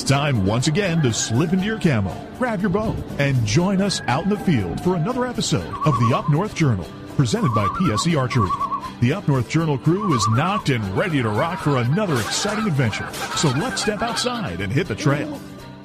time once again to slip into your camo, grab your bow, and join us out in the field for another episode of the Up North Journal, presented by PSE Archery. The Up North Journal crew is knocked and ready to rock for another exciting adventure. So let's step outside and hit the trail.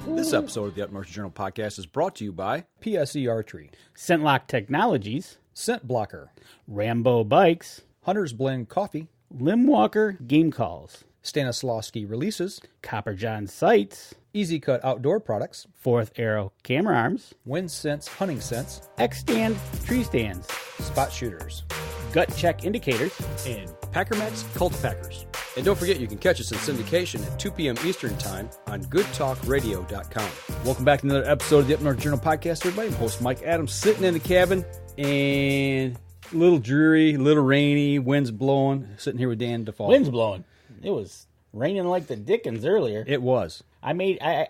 This episode of the Up North Journal podcast is brought to you by PSE Archery, Scentlock Technologies, Scent Blocker, Rambo Bikes, Hunter's Blend Coffee, Limwalker Game Calls, Stanislawski Releases, Copper John Sights, Easy Cut Outdoor Products, Fourth Arrow Camera Arms, Wind Sense Hunting Sense, X-Stand Tree Stands, Spot Shooters, Gut Check Indicators, and PackerMaxx Cultipackers. And don't forget, you can catch us in syndication at 2 p.m. Eastern Time on goodtalkradio.com. Welcome back to another episode of the Up North Journal podcast, everybody. I'm host Mike Adams, sitting in the cabin, and a little dreary, a little rainy, wind's blowing, sitting here with Dan DeFault. Wind's blowing. It was raining like the dickens earlier. It was. I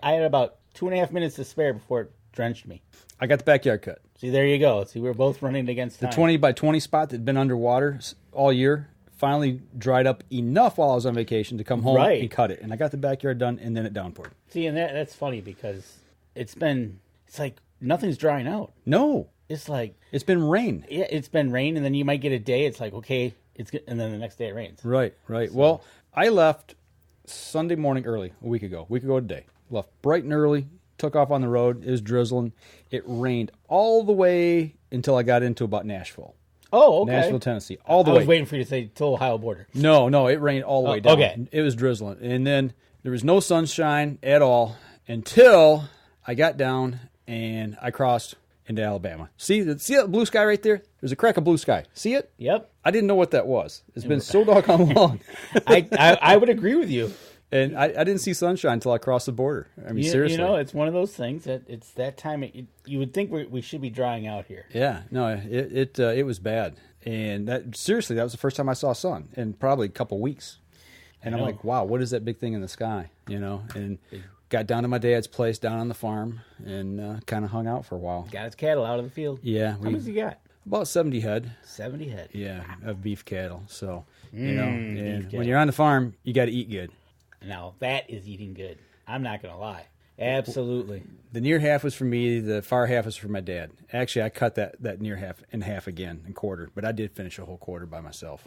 had about 2.5 minutes to spare before it drenched me. I got the backyard cut. See, there you go. See, we're both running against time. The 20 by 20 spot that had been underwater all year finally dried up enough while I was on vacation to come home and cut it. And I got the backyard done, and then it downpoured. See, and that's funny because it's like nothing's drying out. No. It's like... It's been rain. Yeah, it's been rain, and then you might get a day, it's like, okay, it's good, and then the next day it rains. Right. So. Well, I left Sunday morning early, a week ago today. Left bright and early, took off on the road. It was drizzling. It rained all the way until I got into about Nashville. Oh, okay. Nashville, Tennessee. All the way. I was waiting for you to say till Ohio border. No, it rained all the way down. Okay. It was drizzling. And then there was no sunshine at all until I got down and I crossed into Alabama. See that blue sky right there? There's a crack of blue sky. See it? Yep. I didn't know what that was. It's been so doggone long. I would agree with you. And I didn't see sunshine until I crossed the border. I mean, seriously. You know, it's one of those things that it's that time. You would think we should be drying out here. Yeah. No, it was bad. And that was the first time I saw sun in probably a couple weeks. And I'm like, wow, what is that big thing in the sky? You know, and got down to my dad's place down on the farm and kind of hung out for a while. Got his cattle out of the field. Yeah. How much you got? About 70 head. 70 head. Yeah, of beef cattle. So, you know, and when cattle. you're on the farm, you got to eat good. Now, that is eating good. I'm not going to lie. Absolutely. The near half was for me. The far half was for my dad. Actually, I cut that near half in half again and quartered, but I did finish a whole quarter by myself.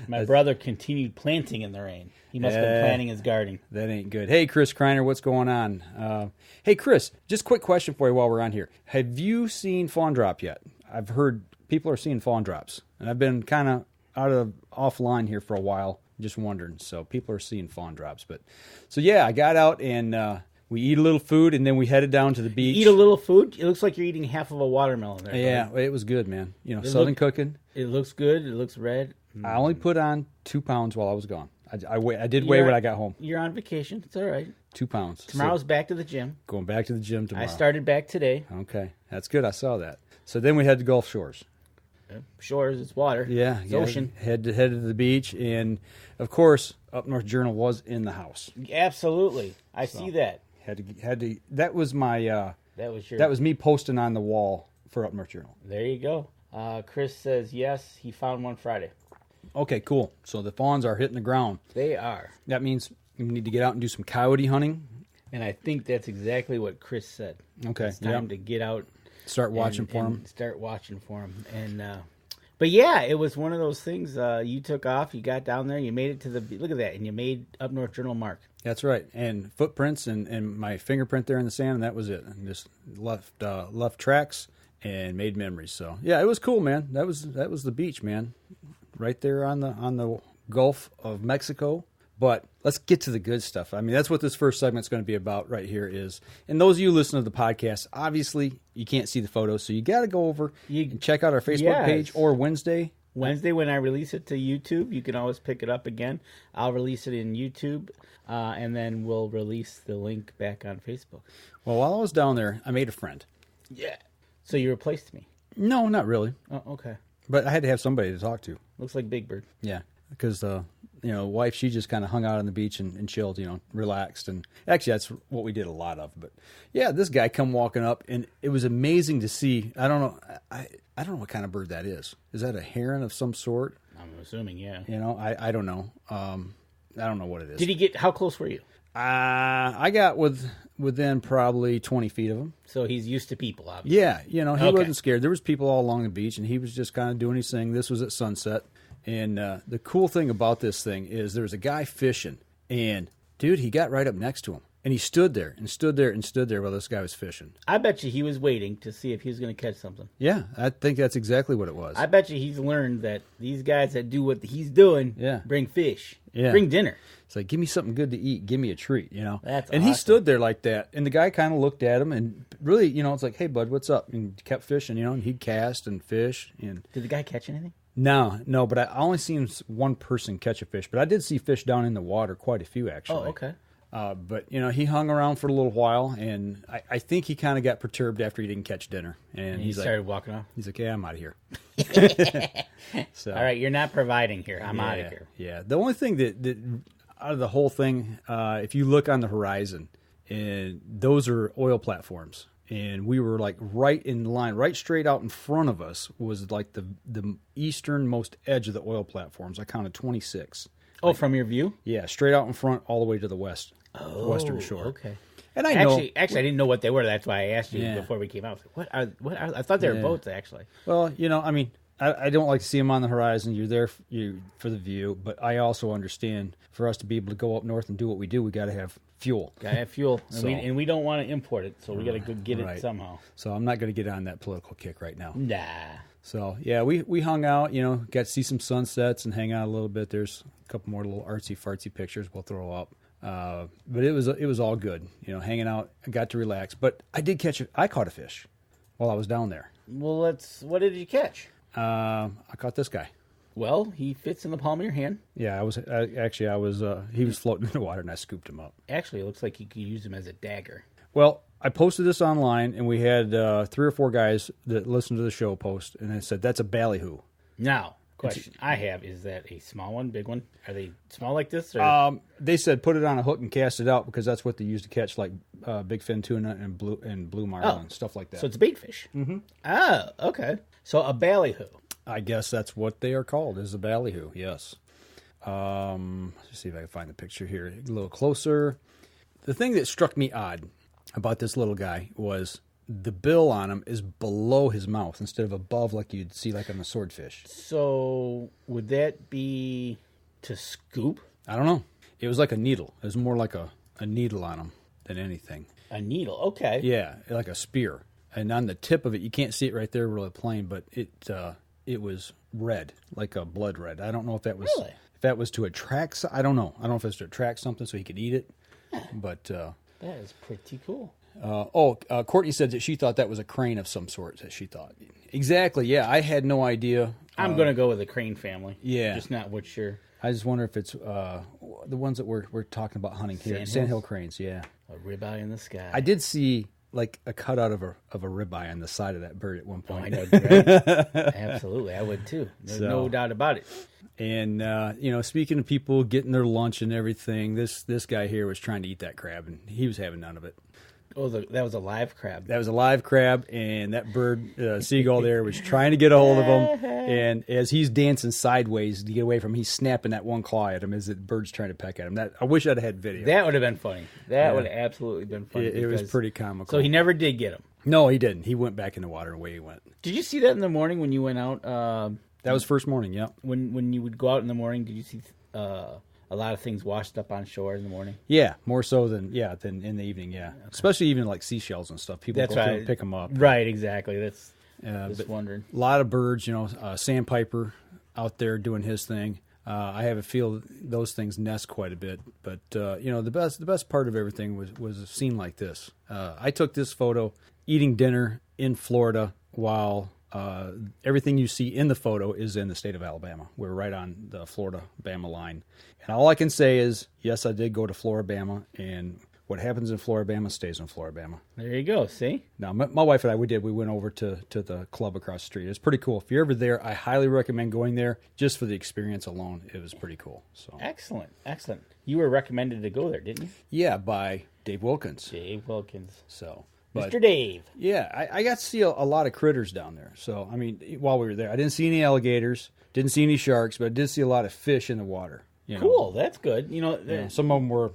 My brother continued planting in the rain. He must have been planting his garden. That ain't good. Hey, Chris Kreiner, what's going on? Hey, Chris, just a quick question for you while we're on here. Have you seen fawn drop yet? I've heard people are seeing fawn drops, and I've been kind of offline here for a while. Just wondering. So people are seeing fawn drops. So yeah, I got out and we eat a little food and then we headed down to the beach. You eat a little food? It looks like you're eating half of a watermelon there. Yeah, buddy. it was good, man. You know, southern cooking. It looks good. It looks red. I only put on 2 pounds while I was gone. I did weigh when I got home. You're on vacation. It's all right. 2 pounds. Tomorrow's back to the gym. Going back to the gym tomorrow. I started back today. Okay, that's good. I saw that. So then we had to Gulf Shores. Shores, it's water. Yeah, it's ocean. Head to the beach, and of course, Up North Journal was in the house. Absolutely, I see that. Had to. That was my. That was me posting on the wall for Up North Journal. There you go. Chris says yes, he found one Friday. Okay, cool. So the fawns are hitting the ground. They are. That means we need to get out and do some coyote hunting. And I think that's exactly what Chris said. Okay, it's time to get out. Start watching for him. Start watching for him. And but yeah, it was one of those things. You took off, you got down there, you made it to the. Look at that, and you made Up North Journal mark. That's right, and footprints and my fingerprint there in the sand, and that was it. And just left tracks and made memories. So yeah, it was cool, man. That was the beach, man, right there on the Gulf of Mexico. But let's get to the good stuff. I mean, that's what this first segment's going to be about right here is, and those of you listening to the podcast, obviously you can't see the photos, so you got to go over and check out our Facebook page or Wednesday. Wednesday when I release it to YouTube, you can always pick it up again. I'll release it in YouTube, and then we'll release the link back on Facebook. Well, while I was down there, I made a friend. Yeah. So you replaced me? No, not really. Oh, okay. But I had to have somebody to talk to. Looks like Big Bird. Yeah, because wife, she just kind of hung out on the beach and chilled, relaxed. And actually, that's what we did a lot of. But yeah, this guy come walking up, and it was amazing to see. I don't know. I don't know what kind of bird that is. Is that a heron of some sort? I'm assuming, yeah. I don't know. I don't know what it is. Did he get? How close were you? I got within probably 20 feet of him. So he's used to people, obviously. Yeah, he wasn't scared. There was people all along the beach, and he was just kind of doing his thing. This was at sunset. And the cool thing about this thing is there was a guy fishing, and, dude, he got right up next to him. And he stood there and stood there and stood there while this guy was fishing. I bet you he was waiting to see if he was going to catch something. Yeah, I think that's exactly what it was. I bet you he's learned that these guys that do what he's doing bring fish, bring dinner. It's like, give me something good to eat. Give me a treat, That's and awesome. he stood there like that. And the guy kind of looked at him and really, it's like, hey, bud, what's up? And he kept fishing, and he'd cast and fish. And did the guy catch anything? No, but I only seen one person catch a fish. But I did see fish down in the water, quite a few, actually. Oh, okay. But, he hung around for a little while, and I think he kind of got perturbed after he didn't catch dinner. And he started walking off? He's like, yeah, I'm out of here. So, all right, you're not providing here. I'm out of here. Yeah. The only thing that out of the whole thing, if you look on the horizon, and those are oil platforms. And we were like right in line, right straight out in front of us was like the easternmost edge of the oil platforms. I counted 26. Oh, from your view? Yeah, straight out in front, all the way to the western shore. Okay. And I actually, I didn't know what they were. That's why I asked you before we came out. I was like, what are? I thought they were boats, actually. Well, I don't like to see them on the horizon. You're there for the view, but I also understand for us to be able to go up north and do what we do, we got to have fuel. Got to have fuel, So- and we don't want to import it, so we got to go get Right. it somehow. So I'm not going to get on that political kick right now. Nah. So yeah, we hung out, got to see some sunsets and hang out a little bit. There's a couple more little artsy fartsy pictures we'll throw up. But it was all good, hanging out. I got to relax, but I caught a fish while I was down there. Well, what did you catch? I caught this guy. Well, he fits in the palm of your hand. Yeah, he was floating in the water and I scooped him up. Actually, it looks like you could use him as a dagger. Well, I posted this online and we had 3 or 4 guys that listened to the show post and they said, that's a ballyhoo. Now, question I have, is that a small one, big one? Are they small like this? Or? They said put it on a hook and cast it out because that's what they use to catch like big fin tuna and blue marlin and stuff like that. So it's a bait fish. Mm-hmm. Oh, okay. So a ballyhoo. I guess that's what they are called, is a ballyhoo, yes. Let's see if I can find the picture here a little closer. The thing that struck me odd about this little guy was the bill on him is below his mouth instead of above like you'd see like on the swordfish. So would that be to scoop? I don't know. It was like a needle. It was more like a needle on him than anything. A needle, okay. Yeah, like a spear. And on the tip of it, you can't see it right there really plain, but it was red, like a blood red. I don't know if that was Really? if that was to attract. I don't know. I don't know if it's to attract something so he could eat it. But That is pretty cool. Courtney said that she thought that was a crane of some sort. That she thought exactly. Yeah, I had no idea. I'm going to go with the crane family. Yeah. Just not what sure. I just wonder if it's the ones that we're talking about hunting here, sandhill cranes. Yeah, A ribeye in the sky. I did see like a cutout of a ribeye on the side of that bird at one point. I know, right? Absolutely, I would too. There's no doubt about it. And speaking of people getting their lunch and everything, this guy here was trying to eat that crab, and he was having none of it. Oh, that was a live crab. That was a live crab, and that bird, seagull there, was trying to get a hold of him. And as he's dancing sideways to get away from him, he's snapping that one claw at him as the bird's trying to peck at him. I wish I'd had video. That would have been funny. That would have absolutely been funny. It was pretty comical. So he never did get him. No, he didn't. He went back in the water and away he went. Did you see that in the morning when you went out? That was first morning, yeah. When you would go out in the morning, did you see a lot of things washed up on shore in the morning? Yeah, more so than in the evening, yeah. Okay. Especially even like seashells and stuff. People go through and pick them up. Right, exactly. That's just wondering. A lot of birds, sandpiper out there doing his thing. I have a feel those things nest quite a bit. But, the best part of everything was a scene like this. I took this photo eating dinner in Florida while everything you see in the photo is in the state of Alabama. We're right on the FloraBama line. And all I can say is, yes, I did go to FloraBama, and what happens in FloraBama stays in FloraBama. There you go, see? Now, my wife and I, we went over to the club across the street. It's pretty cool. If you're ever there, I highly recommend going there just for the experience alone. It was pretty cool. So Excellent. You were recommended to go there, didn't you? Yeah, by Dave Wilkins. Dave Wilkins. So, Mr. Dave. Yeah, I got to see a lot of critters down there. So, while we were there, I didn't see any alligators, didn't see any sharks, but I did see a lot of fish in the water. You know? Cool, that's good. Some of them were,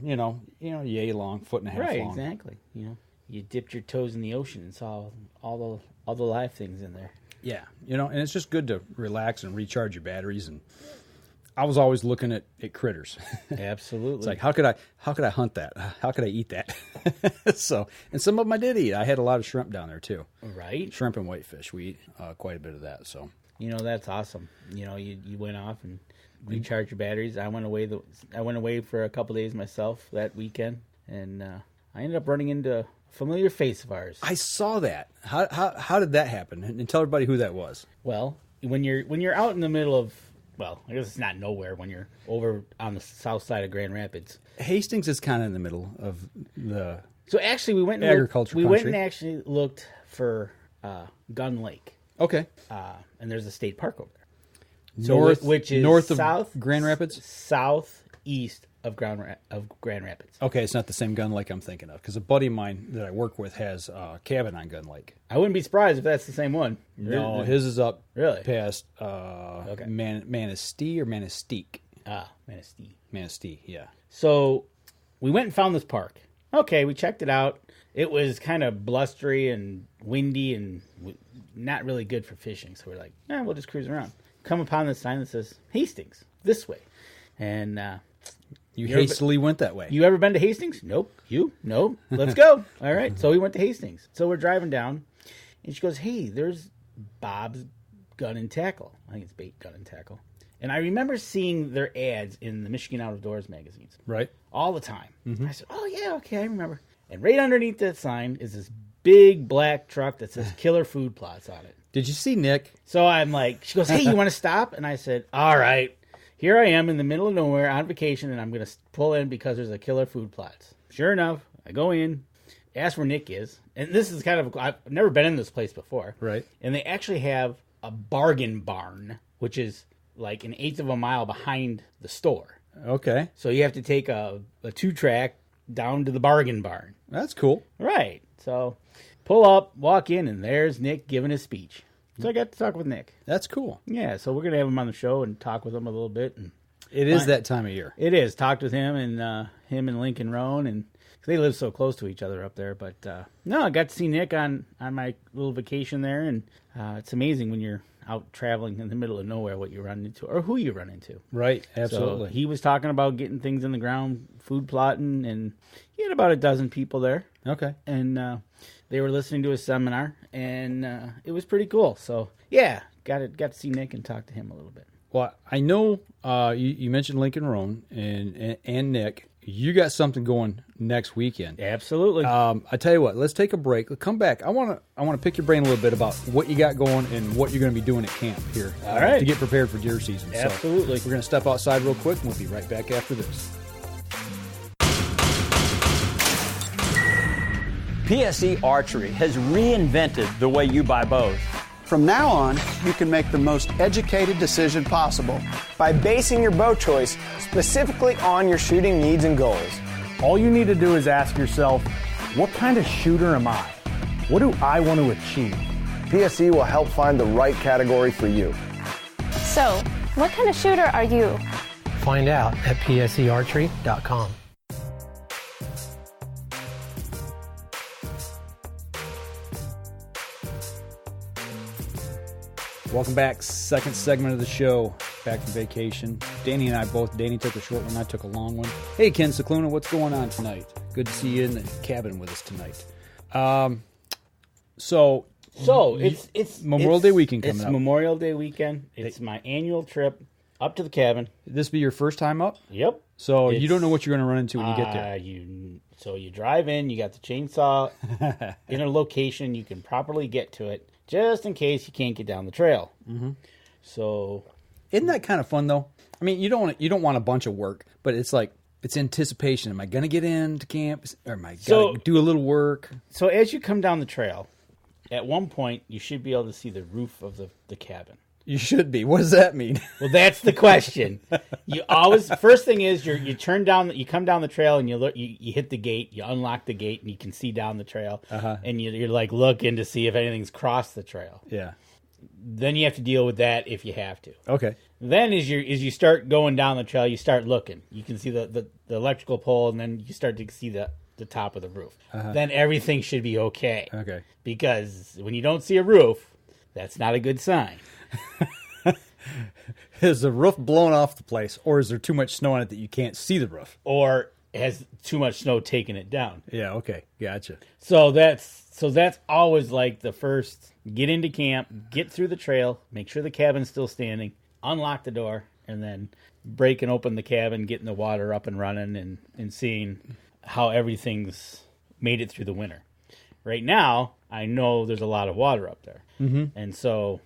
yay long, foot and a half right, long. exactly. You dipped your toes in the ocean and saw all the live things in there. Yeah, and it's just good to relax and recharge your batteries. And I was always looking at critters. Absolutely. It's like, how could I hunt that? How could I eat that? And some of them I did eat. I had a lot of shrimp down there too. Right. Shrimp and whitefish. We eat quite a bit of that. So that's awesome. You went off and recharged your batteries. I went away for a couple days myself that weekend, and I ended up running into a familiar face of ours. I saw that. How did that happen? And tell everybody who that was. Well, when you're out in the middle of, well, I guess it's not nowhere when you're over on the south side of Grand Rapids. Hastings is kind of in the middle of the. So actually, we went and agriculture. We went and actually looked for Gun Lake. Okay. And there's a state park over there. So which is north of south Grand Rapids, southeast of Grand Rapids. Okay, it's not the same Gun Lake I'm thinking of, because a buddy of mine that I work with has a cabin on Gun Lake. I wouldn't be surprised if that's the same one. No, his is up past okay. Manistee or Manistique. Manistee. Manistee, yeah. So we went and found this park. Okay, we checked it out. It was kind of blustery and windy and not really good for fishing. So we're like, we'll just cruise around. Come upon this sign that says Hastings, this way. And you hastily went that way. You ever been to Hastings? Nope. You? Nope. Let's go. All right. So we went to Hastings. So we're driving down, and she goes, hey, there's Bob's Gun and Tackle. I think it's Bait Gun and Tackle. And I remember seeing their ads in the Michigan Outdoors magazines. Right. All the time. Mm-hmm. I said, oh, yeah, okay, I remember. And right underneath that sign is this big black truck that says Killer Food Plots on it. Did you see Nick? So I'm like, she goes, hey, you want to stop? And I said, all right. Here I am in the middle of nowhere on vacation, and I'm going to pull in because there's a Killer Food Plots. Sure enough, I go in, ask where Nick is. And this is I've never been in this place before. Right. And they actually have a bargain barn, which is like an eighth of a mile behind the store. Okay. So you have to take a 2-track down to the bargain barn. That's cool. Right. So pull up, walk in, and there's Nick giving his speech. So I got to talk with Nick. That's cool. Yeah, so we're going to have him on the show and talk with him a little bit. And it is that time of year. It is. Talked with him and Lincoln Roan, and they live so close to each other up there. But no, I got to see Nick on my little vacation there, and it's amazing when you're out traveling in the middle of nowhere what you run into or who you run into. Right, absolutely. So he was talking about getting things in the ground, food plotting, and he had about a dozen people there. Okay. And they were listening to his seminar, and it was pretty cool. So, yeah, got to see Nick and talk to him a little bit. Well, I know you mentioned Lincoln Roan and Nick. You got something going next weekend. Absolutely. I tell you what, let's take a break. Come back. I want to pick your brain a little bit about what you got going and what you're going to be doing at camp here. All right. To get prepared for deer season. Absolutely. So we're going to step outside real quick, and we'll be right back after this. PSE Archery has reinvented the way you buy bows. From now on, you can make the most educated decision possible by basing your bow choice specifically on your shooting needs and goals. All you need to do is ask yourself, what kind of shooter am I? What do I want to achieve? PSE will help find the right category for you. So, what kind of shooter are you? Find out at psearchery.com. Welcome back. Second segment of the show. Back from vacation. Danny and I both. Danny took a short one. I took a long one. Hey, Ken Cicluna, what's going on tonight? Good to see you in the cabin with us tonight. So it's Memorial Day weekend coming up. It's Memorial Day weekend. It's my annual trip up to the cabin. This be your first time up? Yep. So you don't know what you're going to run into when you get there. So you drive in. You got the chainsaw in a location you can properly get to it, just in case you can't get down the trail. Mm-hmm. So, isn't that kind of fun though? I mean, you don't want a bunch of work, but it's like it's anticipation. Am I going to get into camp, or am I going to do a little work? So as you come down the trail, at one point you should be able to see the roof of the cabin. You should be. What does that mean? Well, that's the question. You always first thing is you turn down, you come down the trail and you hit the gate, you unlock the gate and you can see down the trail, and you're like looking to see if anything's crossed the trail. Yeah. then you have to deal with that if you have to. Okay. Then as you start going down the trail, you start looking. You can see the electrical pole, and then you start to see the top of the roof. Then everything should be okay. Okay. Because when you don't see a roof, that's not a good sign. Is the roof blown off the place, or is there too much snow on it that you can't see the roof? Or has too much snow taken it down. Yeah, okay. Gotcha. So that's always like the first, get into camp, get through the trail, make sure the cabin's still standing, unlock the door, and then breaking open the cabin, getting the water up and running, and seeing how everything's made it through the winter. Right now, I know there's a lot of water up there. Mm-hmm. And so...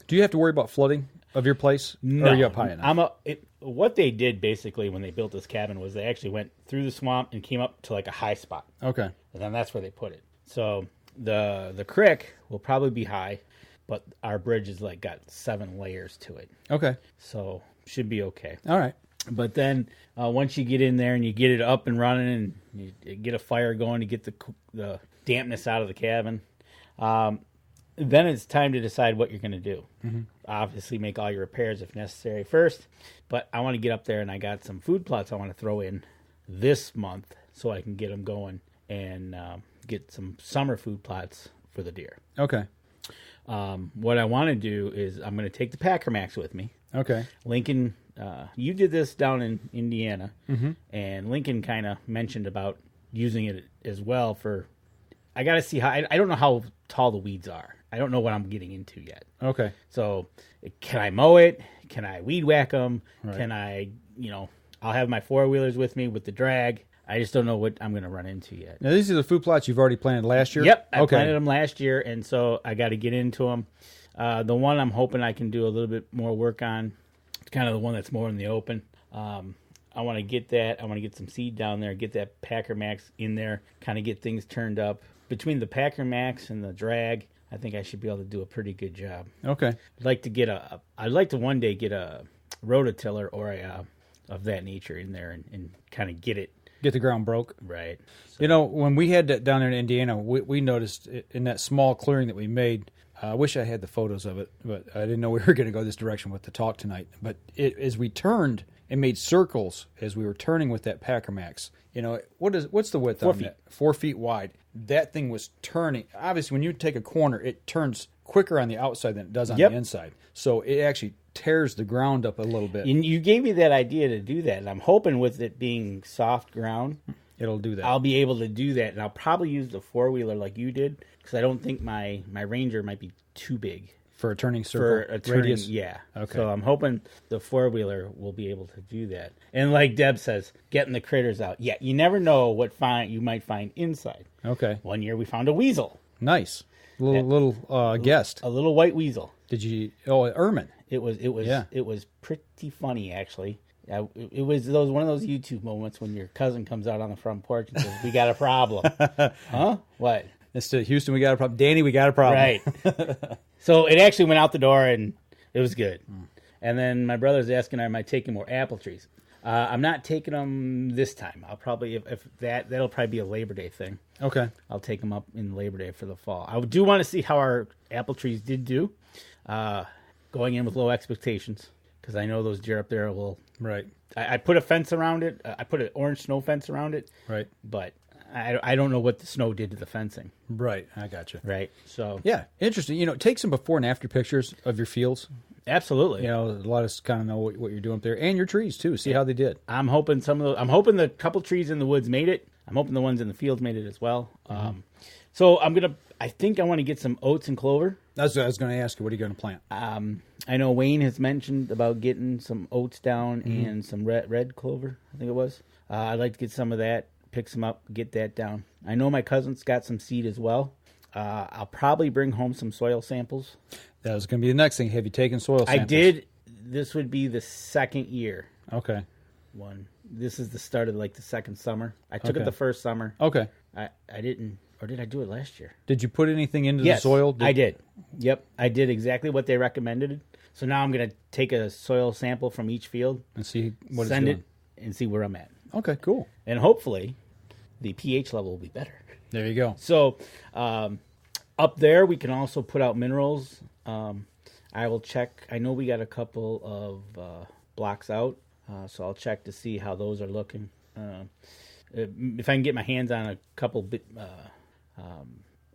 do you have to worry about flooding of your place? No. Or are you up high enough? What they did, basically, when they built this cabin was they actually went through the swamp and came up to like a high spot. Okay. And then that's where they put it. So the creek will probably be high, but our bridge is like got 7 layers to it. Okay. So should be okay. All right. But then once you get in there and you get it up and running and you get a fire going to get the dampness out of the cabin, then it's time to decide what you're going to do. Mm-hmm. Obviously, make all your repairs if necessary first. But I want to get up there, and I got some food plots I want to throw in this month so I can get them going and get some summer food plots for the deer. Okay. What I want to do is I'm going to take the PackerMaxx with me. Okay. Lincoln, you did this down in Indiana, mm-hmm. and Lincoln kind of mentioned about using it as well for... I got to see how... I don't know how tall the weeds are. I don't know what I'm getting into yet. Okay. So, can I mow it? Can I weed whack them? Right. Can I, I'll have my 4-wheelers with me with the drag. I just don't know what I'm going to run into yet. Now, these are the food plots you've already planted last year? Yep. I planted them last year, and so I got to get into them. The one I'm hoping I can do a little bit more work on, it's kind of the one that's more in the open. I want to get that. I want to get some seed down there, get that PackerMaxx in there, kind of get things turned up. Between the PackerMaxx and the drag, I think I should be able to do a pretty good job. Okay. I'd like to one day get a rototiller or of that nature in there and kind of get the ground broke. Right. So. When we had that down there in Indiana, we noticed in that small clearing that we made, I wish I had the photos of it, but I didn't know we were going to go this direction with the talk tonight. But as we turned, it made circles as we were turning with that PackerMaxx. What's the width 4 on feet. that? 4 feet wide. That thing was turning. Obviously, when you take a corner, it turns quicker on the outside than it does on the inside. So it actually tears the ground up a little bit. And you gave me that idea to do that, and I'm hoping with it being soft ground, it'll do that. I'll be able to do that, and I'll probably use the 4-wheeler like you did, because I don't think my Ranger might be too big. For a turning circle radius? Yeah. Okay. So I'm hoping the 4-wheeler will be able to do that. And like Deb says, getting the critters out. Yeah, you never know what you might find inside. Okay. One year we found a weasel. Nice. Little guest. A little white weasel. Did you... Oh, ermine. It was pretty funny, actually. It was one of those YouTube moments when your cousin comes out on the front porch and says, "We got a problem." Huh? What? It's to Houston, we got a problem. Danny, we got a problem. Right. So it actually went out the door, and it was good. And then my brother's asking, am I taking more apple trees? I'm not taking them this time. I'll probably, if that'll probably be a Labor Day thing. Okay. I'll take them up in Labor Day for the fall. I do want to see how our apple trees did do, going in with low expectations, because I know those deer up there will... Right. I put a fence around it. I put an orange snow fence around it. Right. But I don't know what the snow did to the fencing. Right. I got you. Right. So yeah, interesting. Take some before and after pictures of your fields. Absolutely. Let us kind of know what you're doing up there, and your trees too. See how they did. I'm hoping the couple trees in the woods made it. I'm hoping the ones in the fields made it as well. Mm-hmm. So I think I want to get some oats and clover. That's what I was going to ask you. What are you going to plant? I know Wayne has mentioned about getting some oats down and some red clover, I think it was. I'd like to get some of that, pick some up, get that down. I know my cousin's got some seed as well. I'll probably bring home some soil samples. That was going to be the next thing. Have you taken soil samples? I did. This would be the second year. Okay. This is the start of the second summer. I took it the first summer. Okay. I didn't, or did I do it last year? Did you put anything into the soil? I did. Yep, I did exactly what they recommended. So now I'm going to take a soil sample from each field and see what send it's doing. it and see where I'm at. Okay, cool. And hopefully the pH level will be better. There you go. So up there we can also put out minerals. I will check. I know we got a couple of blocks out, so I'll check to see how those are looking. If I can get my hands on a couple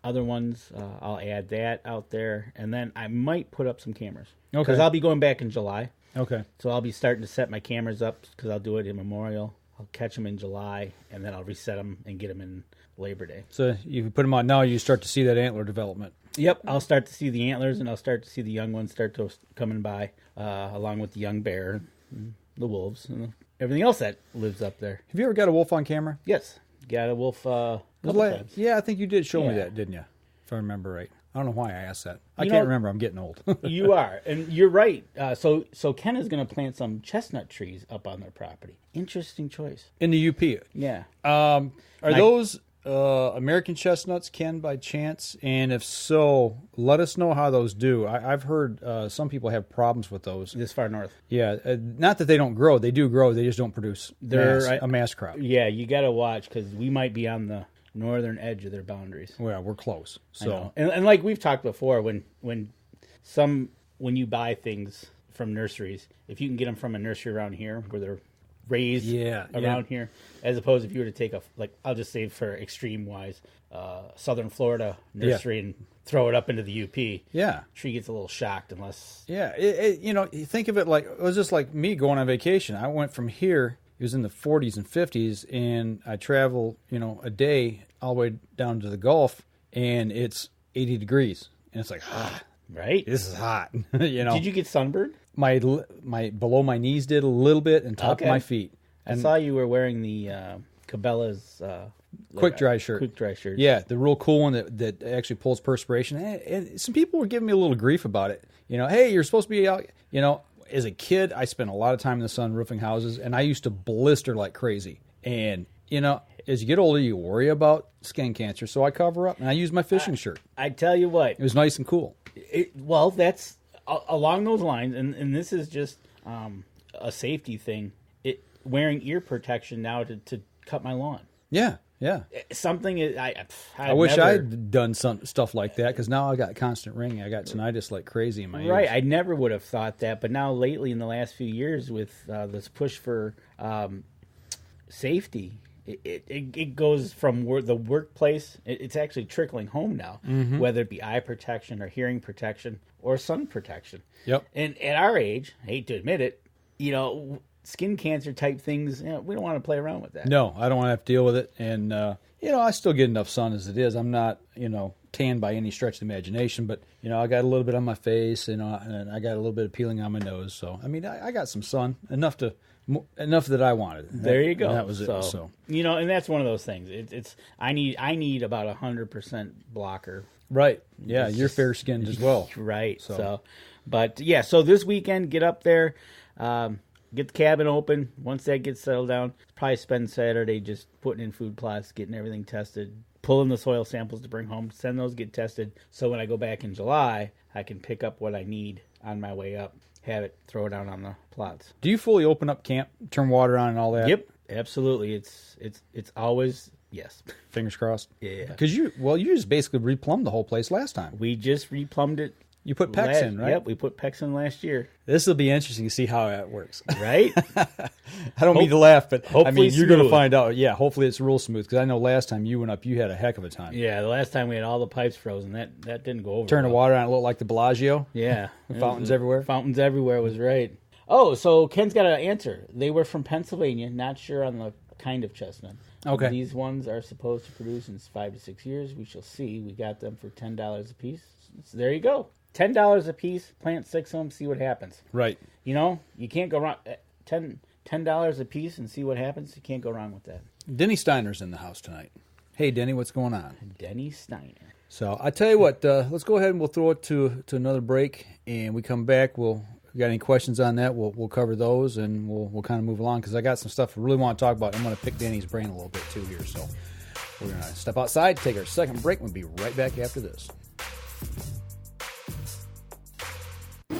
other ones, I'll add that out there, and then I might put up some cameras. Okay. Because I'll be going back in July. Okay. So I'll be starting to set my cameras up because I'll do it in Memorial. I'll catch them in July, and then I'll reset them and get them in Labor Day. So you put them on now, you start to see that antler development. Yep, I'll start to see the antlers, and I'll start to see the young ones start to coming by, along with the young bear, and the wolves, and everything else that lives up there. Have you ever got a wolf on camera? Yes, got a wolf couple times. Yeah, I think you did show me that, didn't you? If I remember right. I don't know why I asked that. I can't remember. I'm getting old. You are, and you're right. So Ken is going to plant some chestnut trees up on their property. Interesting choice. In the UP. Yeah. Are those American chestnuts, Ken, by chance? And if so, let us know how those do. I've heard some people have problems with those. This far north. Yeah. Not that they don't grow. They do grow. They just don't produce a mass crop. Yeah, you got to watch because we might be on the northern edge of their boundaries. Well, we're close. So and like we've talked before, when you buy things from nurseries, if you can get them from a nursery around here where they're raised around here, as opposed if you were to take I'll just say for extreme wise, Southern Florida nursery and throw it up into the UP. Yeah, tree gets a little shocked unless. Yeah, you think of it like it was just like me going on vacation. I went from here. It was in the 40s and 50s, and I travel, a day all the way down to the Gulf, and it's 80 degrees, and it's like hot. Right, this is hot. Did you get sunburned? My below my knees did a little bit, and top of my feet. And I saw you were wearing the Cabela's quick dry shirt. Quick dry shirt. Yeah, the real cool one that actually pulls perspiration. And some people were giving me a little grief about it. Hey, you're supposed to be out. As a kid, I spent a lot of time in the sun roofing houses, and I used to blister like crazy. And, as you get older, you worry about skin cancer, so I cover up, and I use my fishing shirt. I tell you what. It was nice and cool. Well, that's along those lines, and this is just a safety thing, wearing ear protection now to cut my lawn. Yeah. Something I wish I'd done some stuff like that because now I got constant ringing. I got tinnitus like crazy in my ears. Right, I never would have thought that, but now lately in the last few years with this push for safety, it goes from the workplace. It's actually trickling home now, whether it be eye protection or hearing protection or sun protection. Yep. And at our age, I hate to admit it, skin cancer type things, we don't want to play around with that. No, I don't want to have to deal with it. And, I still get enough sun as it is. I'm not, tan by any stretch of the imagination, but, I got a little bit on my face, and I got a little bit of peeling on my nose. So, I got some sun, enough that I wanted. There you go. That was it. So. And that's one of those things. It's I need about 100% blocker. Right. Yeah, you're fair skinned as well. Right. So, but yeah, so this weekend, get up there. Get the cabin open. Once that gets settled down, probably spend Saturday just putting in food plots, getting everything tested, pulling the soil samples to bring home, send those get tested. So when I go back in July, I can pick up what I need on my way up, have it, throw it out on the plots. Do you fully open up camp, turn water on and all that? Yep, absolutely. It's always yes. Fingers crossed. Yeah. Because you just basically replumbed the whole place last time. We just replumbed it. You put PEX in, right? Yep, we put PEX in last year. This will be interesting to see how that works. Right? I don't mean to laugh, but you're going to find out. Yeah, hopefully it's real smooth, because I know last time you went up, you had a heck of a time. Yeah, the last time we had all the pipes frozen. That didn't go over. Turn the water on, it looked like the Bellagio. Yeah. Fountains everywhere. Fountains everywhere was right. Oh, so Ken's got an answer. They were from Pennsylvania, not sure on the kind of chestnut. Okay. These ones are supposed to produce in 5 to 6 years. We shall see. We got them for $10 a piece. So there you go. $10 a piece, plant 6 of them, see what happens. Right. You can't go wrong. $10 a piece and see what happens. You can't go wrong with that. Denny Steiner's in the house tonight. Hey, Denny, what's going on? Denny Steiner. So I tell you what, let's go ahead and we'll throw it to another break, and we come back. If you got any questions on that, we'll cover those, and we'll kind of move along, because I got some stuff I really want to talk about. I'm going to pick Denny's brain a little bit too here. So we're going to step outside, take our second break, and we'll be right back after this.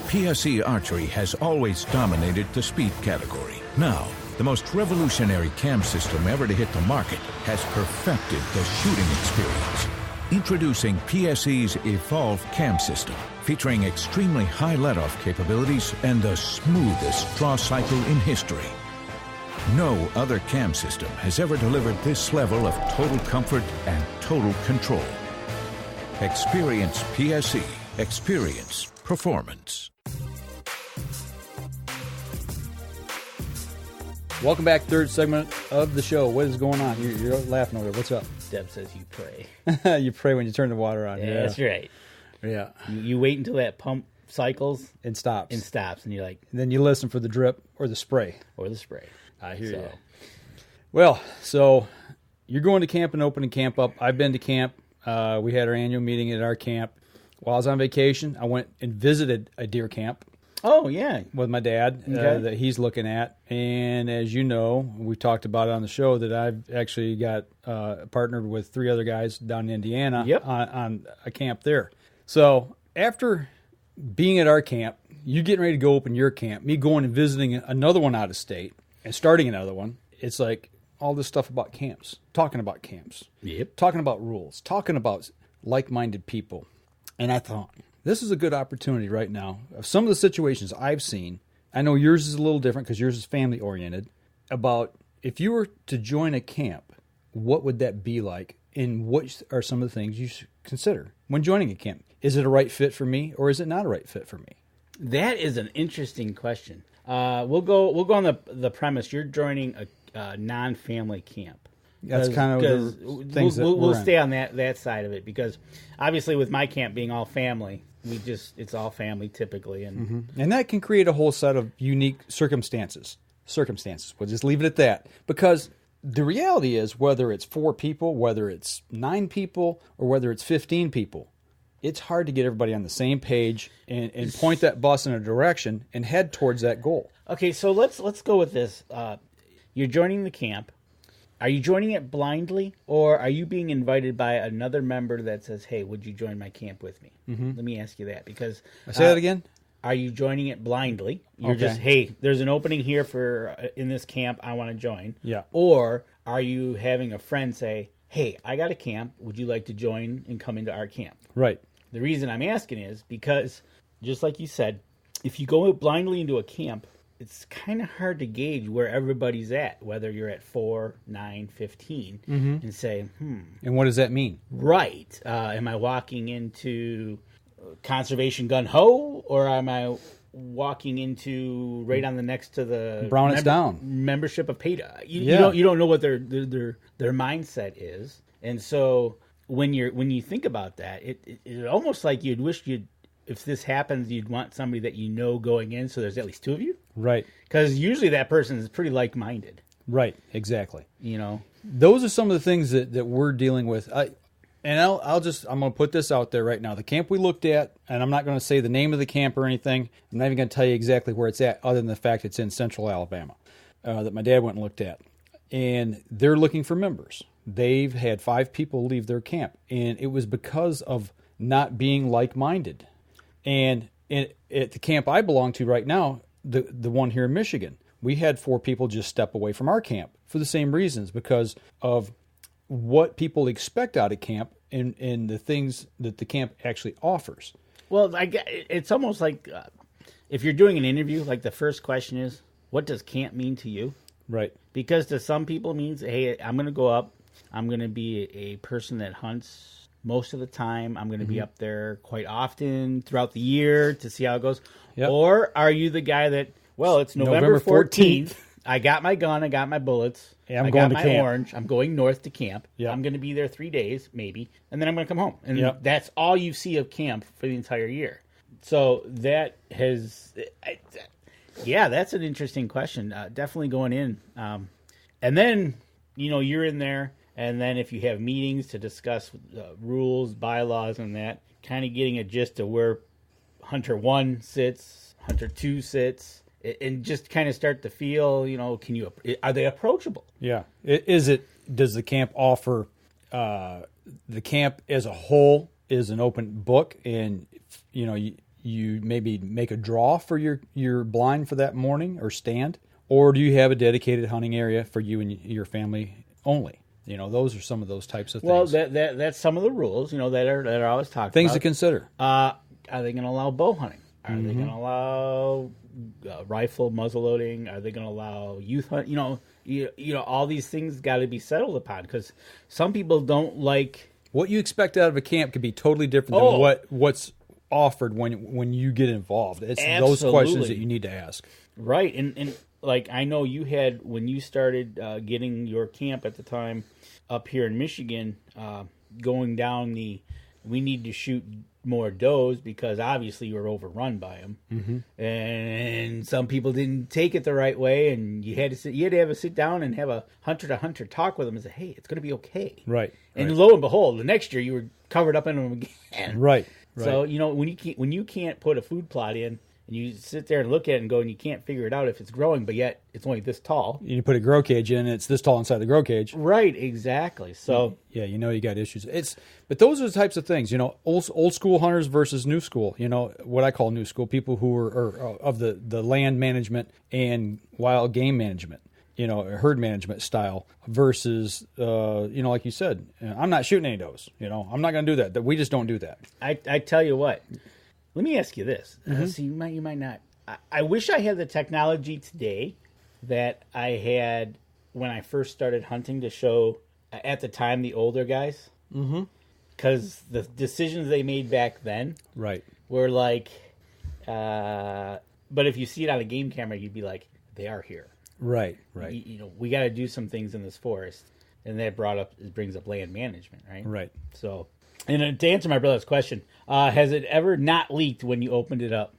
PSE Archery has always dominated the speed category. Now, the most revolutionary cam system ever to hit the market has perfected the shooting experience. Introducing PSE's Evolve Cam System, featuring extremely high let-off capabilities and the smoothest draw cycle in history. No other cam system has ever delivered this level of total comfort and total control. Experience PSE. Experience performance. Welcome back, third segment of the show. What is going on? You're laughing over there. What's up? Deb says you pray. You pray when you turn the water on. Yeah, that's right. Yeah. You wait until that pump cycles and stops. And you're like... And then you listen for the drip or the spray. I hear you. Well, so you're going to camp and opening camp up. I've been to camp. We had our annual meeting at our camp. While I was on vacation, I went and visited a deer camp. Oh, yeah. With my dad that he's looking at. And as you know, we talked about it on the show that I've actually got partnered with 3 other guys down in Indiana on a camp there. So after being at our camp, you getting ready to go open your camp, me going and visiting another one out of state and starting another one, it's like all this stuff about camps, talking about camps, talking about rules, talking about like-minded people. And I thought, this is a good opportunity right now. Of some of the situations I've seen, I know yours is a little different because yours is family-oriented, about if you were to join a camp, what would that be like? And what are some of the things you should consider when joining a camp? Is it a right fit for me, or is it not a right fit for me? That is an interesting question. We'll go on the premise you're joining a non-family camp. That's kind of the things we'll stay on that side of it, because obviously with my camp being all family, it's all family typically, and that can create a whole set of unique circumstances. We'll just leave it at that, because the reality is, whether it's 4 people, whether it's 9 people, or whether it's 15 people, it's hard to get everybody on the same page and point that bus in a direction and head towards that goal. Okay, so let's go with this. You're joining the camp. Are you joining it blindly, or are you being invited by another member that says, hey, would you join my camp with me? Let me ask you that, because... Say that again? Are you joining it blindly? You're just, hey, there's an opening here in this camp, I want to join. Yeah. Or are you having a friend say, hey, I got a camp, would you like to join and come into our camp? Right. The reason I'm asking is because, just like you said, if you go blindly into a camp, it's kind of hard to gauge where everybody's at, whether you're at 4, 9, 15, and say, And what does that mean? Right. Am I walking into conservation gun-ho, or am I walking into right on the next to the Brown it's down membership of PETA? You don't know what their mindset is. And so when you think about that, it almost like you'd wish if this happens, you'd want somebody that you know going in, so there's at least 2 of you. Right. Because usually that person is pretty like-minded. Right, exactly. You know? Those are some of the things that we're dealing with. I'm going to put this out there right now. The camp we looked at, and I'm not going to say the name of the camp or anything. I'm not even going to tell you exactly where it's at, other than the fact it's in central Alabama, that my dad went and looked at. And they're looking for members. They've had 5 people leave their camp, and it was because of not being like-minded. And at the camp I belong to right now, the one here in Michigan, we had 4 people just step away from our camp for the same reasons, because of what people expect out of camp and the things that the camp actually offers. Well, it's almost like if you're doing an interview, like the first question is, what does camp mean to you? Right. Because to some people it means, hey, I'm going to go up. I'm going to be a person that hunts most of the time. I'm going to be up there quite often throughout the year to see how it goes. Yep. Or are you the guy that, well, it's November 14th. I got my gun. I got my bullets. Yeah, I got my orange. I'm going north to camp. Yep. I'm going to be there 3 days, maybe, and then I'm going to come home. And that's all you see of camp for the entire year. So that has... Yeah, that's an interesting question. Definitely going in. And then, you're in there, and then if you have meetings to discuss rules, bylaws, and that, kind of getting a gist of where Hunter 1 sits, Hunter 2 sits, and just kind of start to feel, are they approachable? Yeah. Does the camp offer, the camp as a whole is an open book, and, you maybe make a draw for your blind for that morning or stand, or do you have a dedicated hunting area for you and your family only? Those are some of those types of Well, things. that's some of the rules, that are always talked Things about. to consider. Are they going to allow bow hunting? Are they going to allow rifle muzzleloading? Are they going to allow youth hunt? All these things got to be settled upon because some people don't like. What you expect out of a camp could be totally different than what's offered when you get involved. It's those questions that you need to ask. Right, and like I know you had when you started getting your camp at the time up here in Michigan, going down we need to shoot more does because obviously you were overrun by them, and some people didn't take it the right way, and you had to have a sit down and have a hunter to hunter talk with them and say, hey, it's going to be okay, right? And lo and behold, the next year you were covered up in them again, right? So when you can't put a food plot in. And you sit there and look at it and go, and you can't figure it out if it's growing, but yet it's only this tall. You put a grow cage in, and it's this tall inside the grow cage. Right, exactly. So yeah, you got issues. But those are the types of things, old school hunters versus new school. What I call new school, people who are of the land management and wild game management. Herd management style versus, like you said, I'm not shooting any does. I'm not going to do that. We just don't do that. I tell you what. Let me ask you this. See, you might not. I wish I had the technology today that I had when I first started hunting to show at the time the older guys. Because the decisions they made back then were like, but if you see it on a game camera, you'd be like, they are here. Right. We got to do some things in this forest. And that brings up land management, right? Right. So... And to answer my brother's question, has it ever not leaked when you opened it up?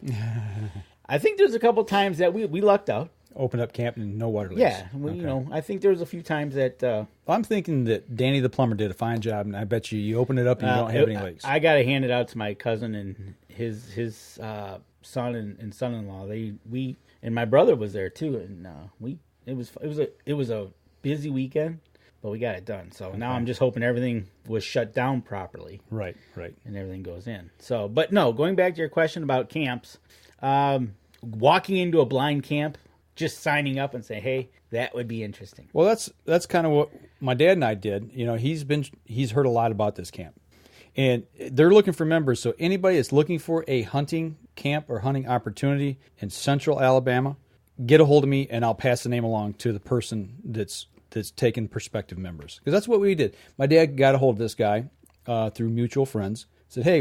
I think there's a couple times that we lucked out. Opened up camp and no water leaks. Yeah, I think there was a few times that... I'm thinking that Danny the plumber did a fine job, and I bet you open it up and you don't have any leaks. I got to hand it out to my cousin and his son and son-in-law. And my brother was there too, and it was a busy weekend. But we got it done. So now I'm just hoping everything was shut down properly. Right. And everything goes in. So, but no, going back to your question about camps, walking into a blind camp, just signing up and say, hey, that would be interesting. Well, that's kind of what my dad and I did. He's heard a lot about this camp. And they're looking for members. So anybody that's looking for a hunting camp or hunting opportunity in central Alabama, get a hold of me and I'll pass the name along to the person that's taking prospective members, because that's what we did. My dad got a hold of this guy through mutual friends. Said, "Hey,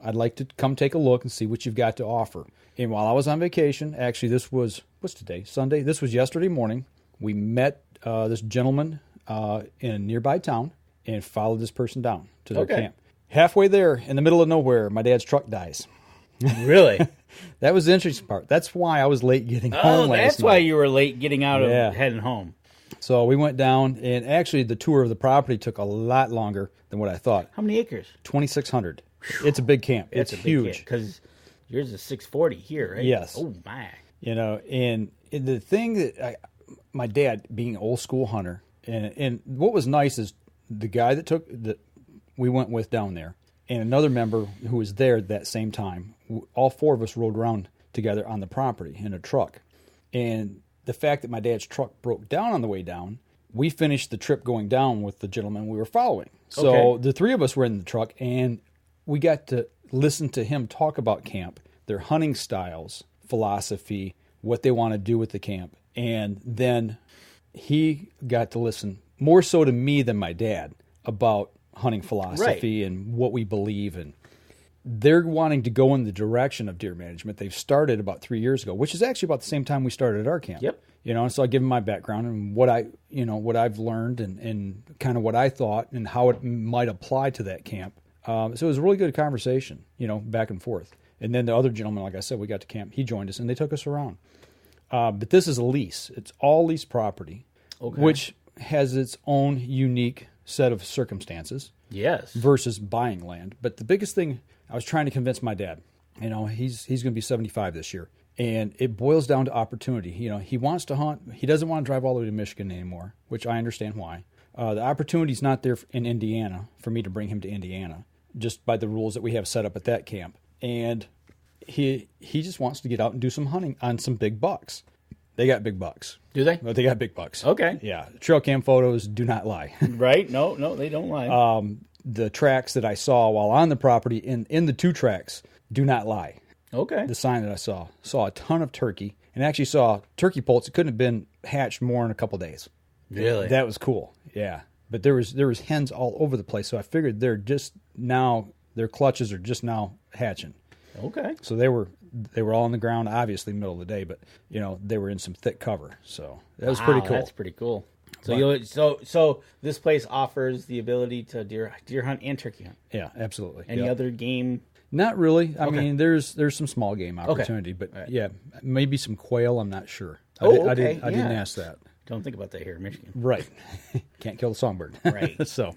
I'd like to come take a look and see what you've got to offer." And while I was on vacation, actually, what's today? Sunday. This was yesterday morning. We met this gentleman in a nearby town and followed this person down to their camp. Halfway there, in the middle of nowhere, my dad's truck dies. Really? That was the interesting part. That's why I was late getting home last night. That's why you were late getting out of heading home. So we went down, and actually the tour of the property took a lot longer than what I thought. How many acres? 2,600. It's a big camp. It's huge. Because yours is 640 here, right? Yes. Oh, my. And the thing that my dad, being an old school hunter, and what was nice is the guy that we went with down there, and another member who was there at that same time, all four of us rode around together on the property in a truck. And the fact that my dad's truck broke down on the way down, we finished the trip going down with the gentleman we were following. So the three of us were in the truck, and we got to listen to him talk about camp, their hunting styles, philosophy, what they want to do with the camp. And then he got to listen more so to me than my dad about hunting philosophy and what we believe in. They're wanting to go in the direction of deer management. They've started about 3 years ago, which is actually about the same time we started at our camp. Yep. And so I give them my background and what I've learned and kind of what I thought and how it might apply to that camp. So it was a really good conversation, back and forth. And then the other gentleman, like I said, we got to camp. He joined us and they took us around. But this is a lease. It's all lease property, which has its own unique set of circumstances. Yes. Versus buying land. But the biggest thing I was trying to convince my dad, he's going to be 75 this year. And it boils down to opportunity. He wants to hunt. He doesn't want to drive all the way to Michigan anymore, which I understand why. The opportunity's not there in Indiana for me to bring him to Indiana, just by the rules that we have set up at that camp. And he just wants to get out and do some hunting on some big bucks. They got big bucks. Do they? But they got big bucks. Okay. Yeah. Trail cam photos do not lie. Right? No, they don't lie. The tracks that I saw while on the property in the 2 tracks do not lie. Okay. The sign that I saw a ton of turkey, and actually saw turkey poults that couldn't have been hatched more in a couple days. Really? That was cool. Yeah. But there was hens all over the place, so I figured their clutches are just now hatching. Okay. So they were all on the ground, obviously middle of the day, but they were in some thick cover. So that was pretty cool. That's pretty cool. So so this place offers the ability to deer hunt and turkey hunt. Yeah, absolutely. Any other game? Not really. I mean, there's some small game opportunity, but right. yeah, maybe some quail. I'm not sure. I didn't ask that. Don't think about that here in Michigan. Right. Can't kill the songbird. Right. So,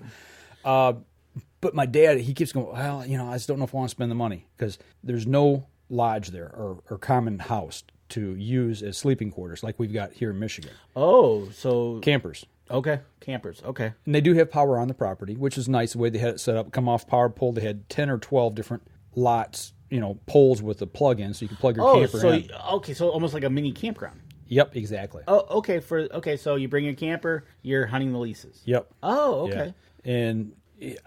but my dad, he keeps going, well, I just don't know if I want to spend the money because there's no lodge there or common house to use as sleeping quarters like we've got here in Michigan. Oh, so... Campers. Okay. Campers. Okay. And they do have power on the property, which is nice the way they had it set up. Come off power pole, they had 10 or 12 different lots, poles with a plug in so you can plug your camper in. Okay, so almost like a mini campground. Yep, exactly. Oh, okay. So you bring your camper, you're hunting the leases. Yep. Oh, okay. Yeah. And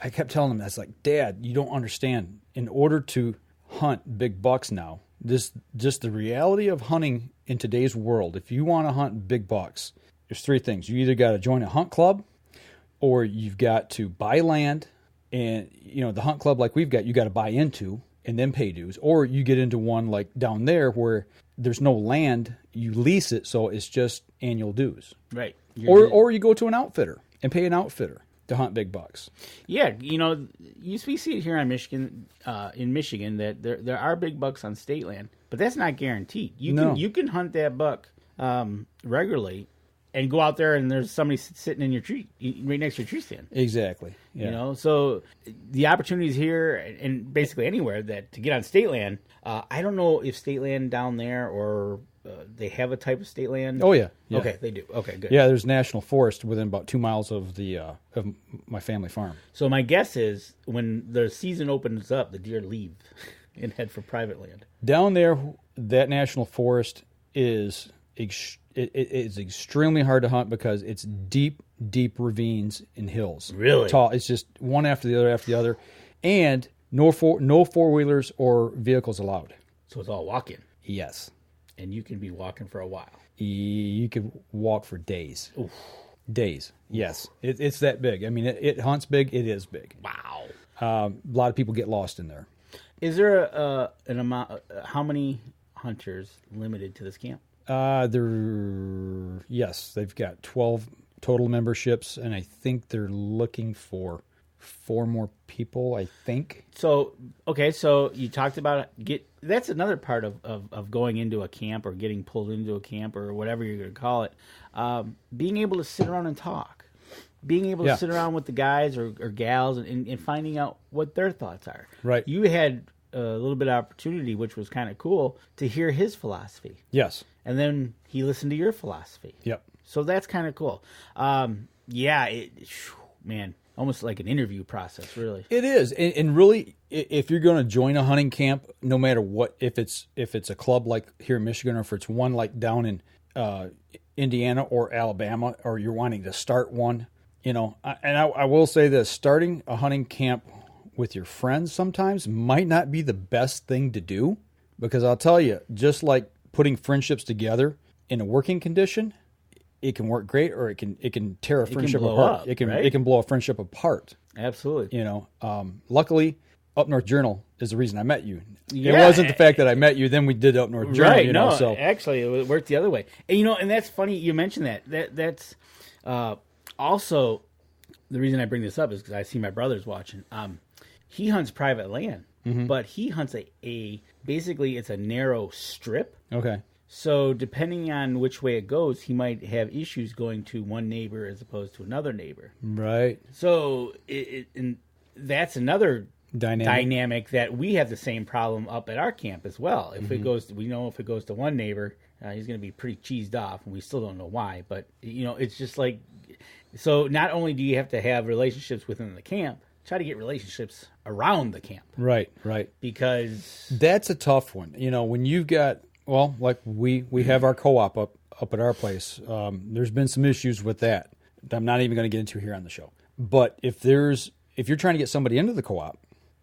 I kept telling him, that's like, Dad, you don't understand. In order to hunt big bucks now, just the reality of hunting in today's world, if you want to hunt big bucks, there's 3 things. You either got to join a hunt club or you've got to buy land. And, the hunt club like we've got, you got to buy into and then pay dues. Or you get into one like down there where there's no land, you lease it, so it's just annual dues. Right. Or you go to an outfitter and pay an outfitter to hunt big bucks. Yeah, we see it here in Michigan that there are big bucks on state land, but that's not guaranteed. You can hunt that buck regularly and go out there and there's somebody sitting in your tree right next to your tree stand. Exactly. Yeah. So the opportunities here and basically anywhere that to get on state land. I don't know if state land down there or they have a type of state land. Oh yeah. Okay, they do. Okay, good. Yeah, there's national forest within about 2 miles of of my family farm. So my guess is when the season opens up, the deer leave and head for private land. Down there, that national forest is it's extremely hard to hunt because it's deep ravines and hills. Really? Tall. It's just one after the other, and no four-wheelers or vehicles allowed. So it's all walking. Yes. And you can be walking for a while. You could walk for days. Oof. Days. Yes. It's that big. I mean, it hunts big. It is big. Wow. A lot of people get lost in there. Is there an amount? How many hunters limited to this camp? Yes, they've got 12 total memberships, and I think they're looking for 4 more people, I think. So, okay, so you talked about that's another part of going into a camp or getting pulled into a camp or whatever you're going to call it. Being able to sit around and talk. Being able to sit around with the guys or gals and finding out what their thoughts are. Right. You had a little bit of opportunity, which was kind of cool, to hear his philosophy. Yes. And then he listened to your philosophy. Yep. So that's kind of cool. Man, almost like an interview process, really. It is, and really, if you're going to join a hunting camp, no matter what, if it's a club like here in Michigan, or if it's one like down in Indiana or Alabama, or you're wanting to start one, I will say this: starting a hunting camp with your friends sometimes might not be the best thing to do, because I'll tell you, just like putting friendships together in a working condition, it can work great, or it can tear a friendship apart. It can blow a friendship apart. Absolutely. Luckily, Up North Journal is the reason I met you. It wasn't the fact that I met you, then we did Up North Journal. Right. So actually, it worked the other way. And and that's funny you mentioned that. That's also the reason I bring this up is because I see my brother's watching. He hunts private land, but he hunts basically it's a narrow strip. Okay. So depending on which way it goes, he might have issues going to one neighbor as opposed to another neighbor. Right. So and that's another dynamic that we have the same problem up at our camp as well. If it goes, we know if it goes to one neighbor, he's going to be pretty cheesed off, and we still don't know why. But it's just like, so not only do you have to have relationships within the camp, try to get relationships around the camp. Right. Because that's a tough one. When you've got, well, like we have our co-op up up at our place. There's been some issues with that I'm not even going to get into here on the show. But if you're trying to get somebody into the co-op,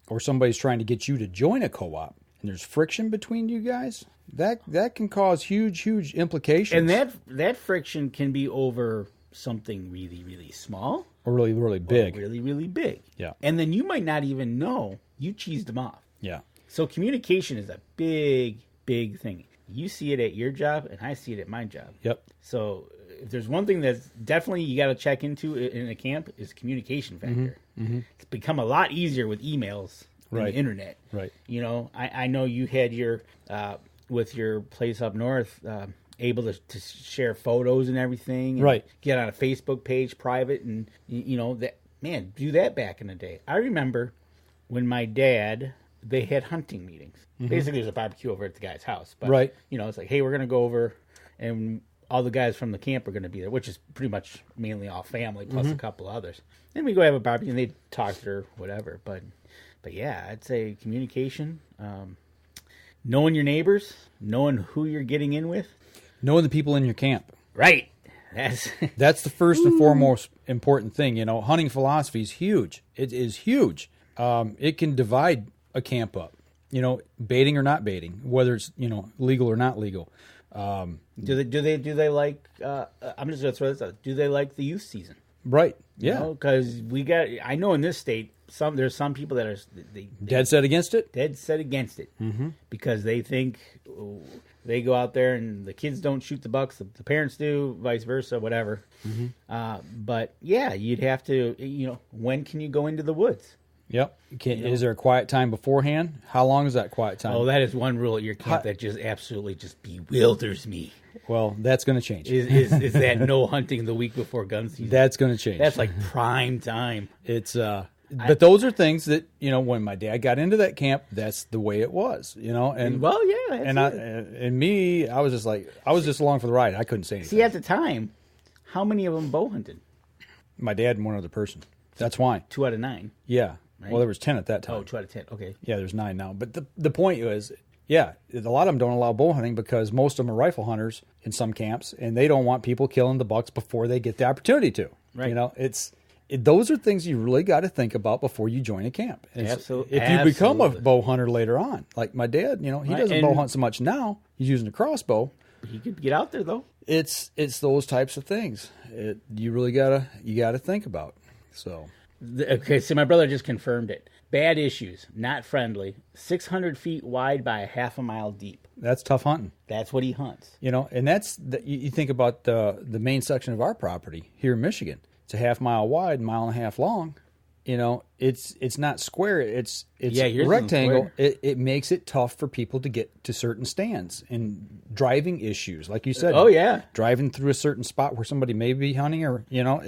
or somebody's trying to get you to join a co-op, and there's friction between you guys, that can cause huge implications. And that friction can be over something really, really small. Or really, really big. Or really, really big. Yeah. And then you might not even know you cheesed them off. Yeah. So communication is a big, big thing. You see it at your job, and I see it at my job. Yep. So if there's one thing that's definitely you got to check into in a camp is communication factor. Mm-hmm. It's become a lot easier with emails and the internet. Right. You know, I know you had your with your place up north able to share photos and everything. And right. Get on a Facebook page, private, and you know that man do that back in the day. I remember when my dad they had hunting meetings. Mm-hmm. Basically, there's a barbecue over at the guy's house. But, right. You know, it's like, hey, we're going to go over, and all the guys from the camp are going to be there, which is pretty much mainly all family plus a couple others. Then we go have a barbecue, and they talk or whatever. But yeah, I'd say communication, knowing your neighbors, knowing who you're getting in with. Knowing the people in your camp. Right. That's the first and foremost important thing. You know, hunting philosophy is huge. It is huge. It can divide a camp up. You know, baiting or not baiting, whether it's, you know, legal or not legal. Do they like? I'm just gonna throw this out. Do they like the youth season? Right. Yeah. Because I know in this state, there's some people that are they dead set against it. Dead set against it because they think they go out there and the kids don't shoot the bucks, the parents do, vice versa, whatever. But yeah, you'd have to. You know, when can you go into the woods? Yep. Is there a quiet time beforehand? How long is that quiet time? Oh, that is one rule at your camp that just absolutely just bewilders me. Well, that's going to change. Is that no hunting the week before gun season? That's going to change. That's like prime time. It's but those are things that, you know, when my dad got into that camp, that's the way it was, you know. And well, yeah, I was just like, I was just along for the ride. I couldn't say anything. See, at the time, how many of them bow hunted? My dad and one other person. That's why 2 out of 9. Yeah. Right? Well, there was 10 at that time. Oh, 2 out of 10. Okay. Yeah, there's 9 now. But the point was, yeah, a lot of them don't allow bow hunting because most of them are rifle hunters in some camps, and they don't want people killing the bucks before they get the opportunity to. Right. You know, those are things you really got to think about before you join a camp. Absolutely. If you become a bow hunter later on, like my dad, you know, he doesn't bow hunt so much now. He's using a crossbow. He could get out there though. It's those types of things you really gotta think about. So. Okay, so my brother just confirmed it. Bad issues, not friendly. 600 feet wide by a half a mile deep. That's tough hunting. That's what he hunts. You know, and you think about the main section of our property here in Michigan. It's a half mile wide, mile and a half long. You know, it's not square. It's rectangle. It makes it tough for people to get to certain stands and driving issues, like you said. Oh yeah, driving through a certain spot where somebody may be hunting, or you know,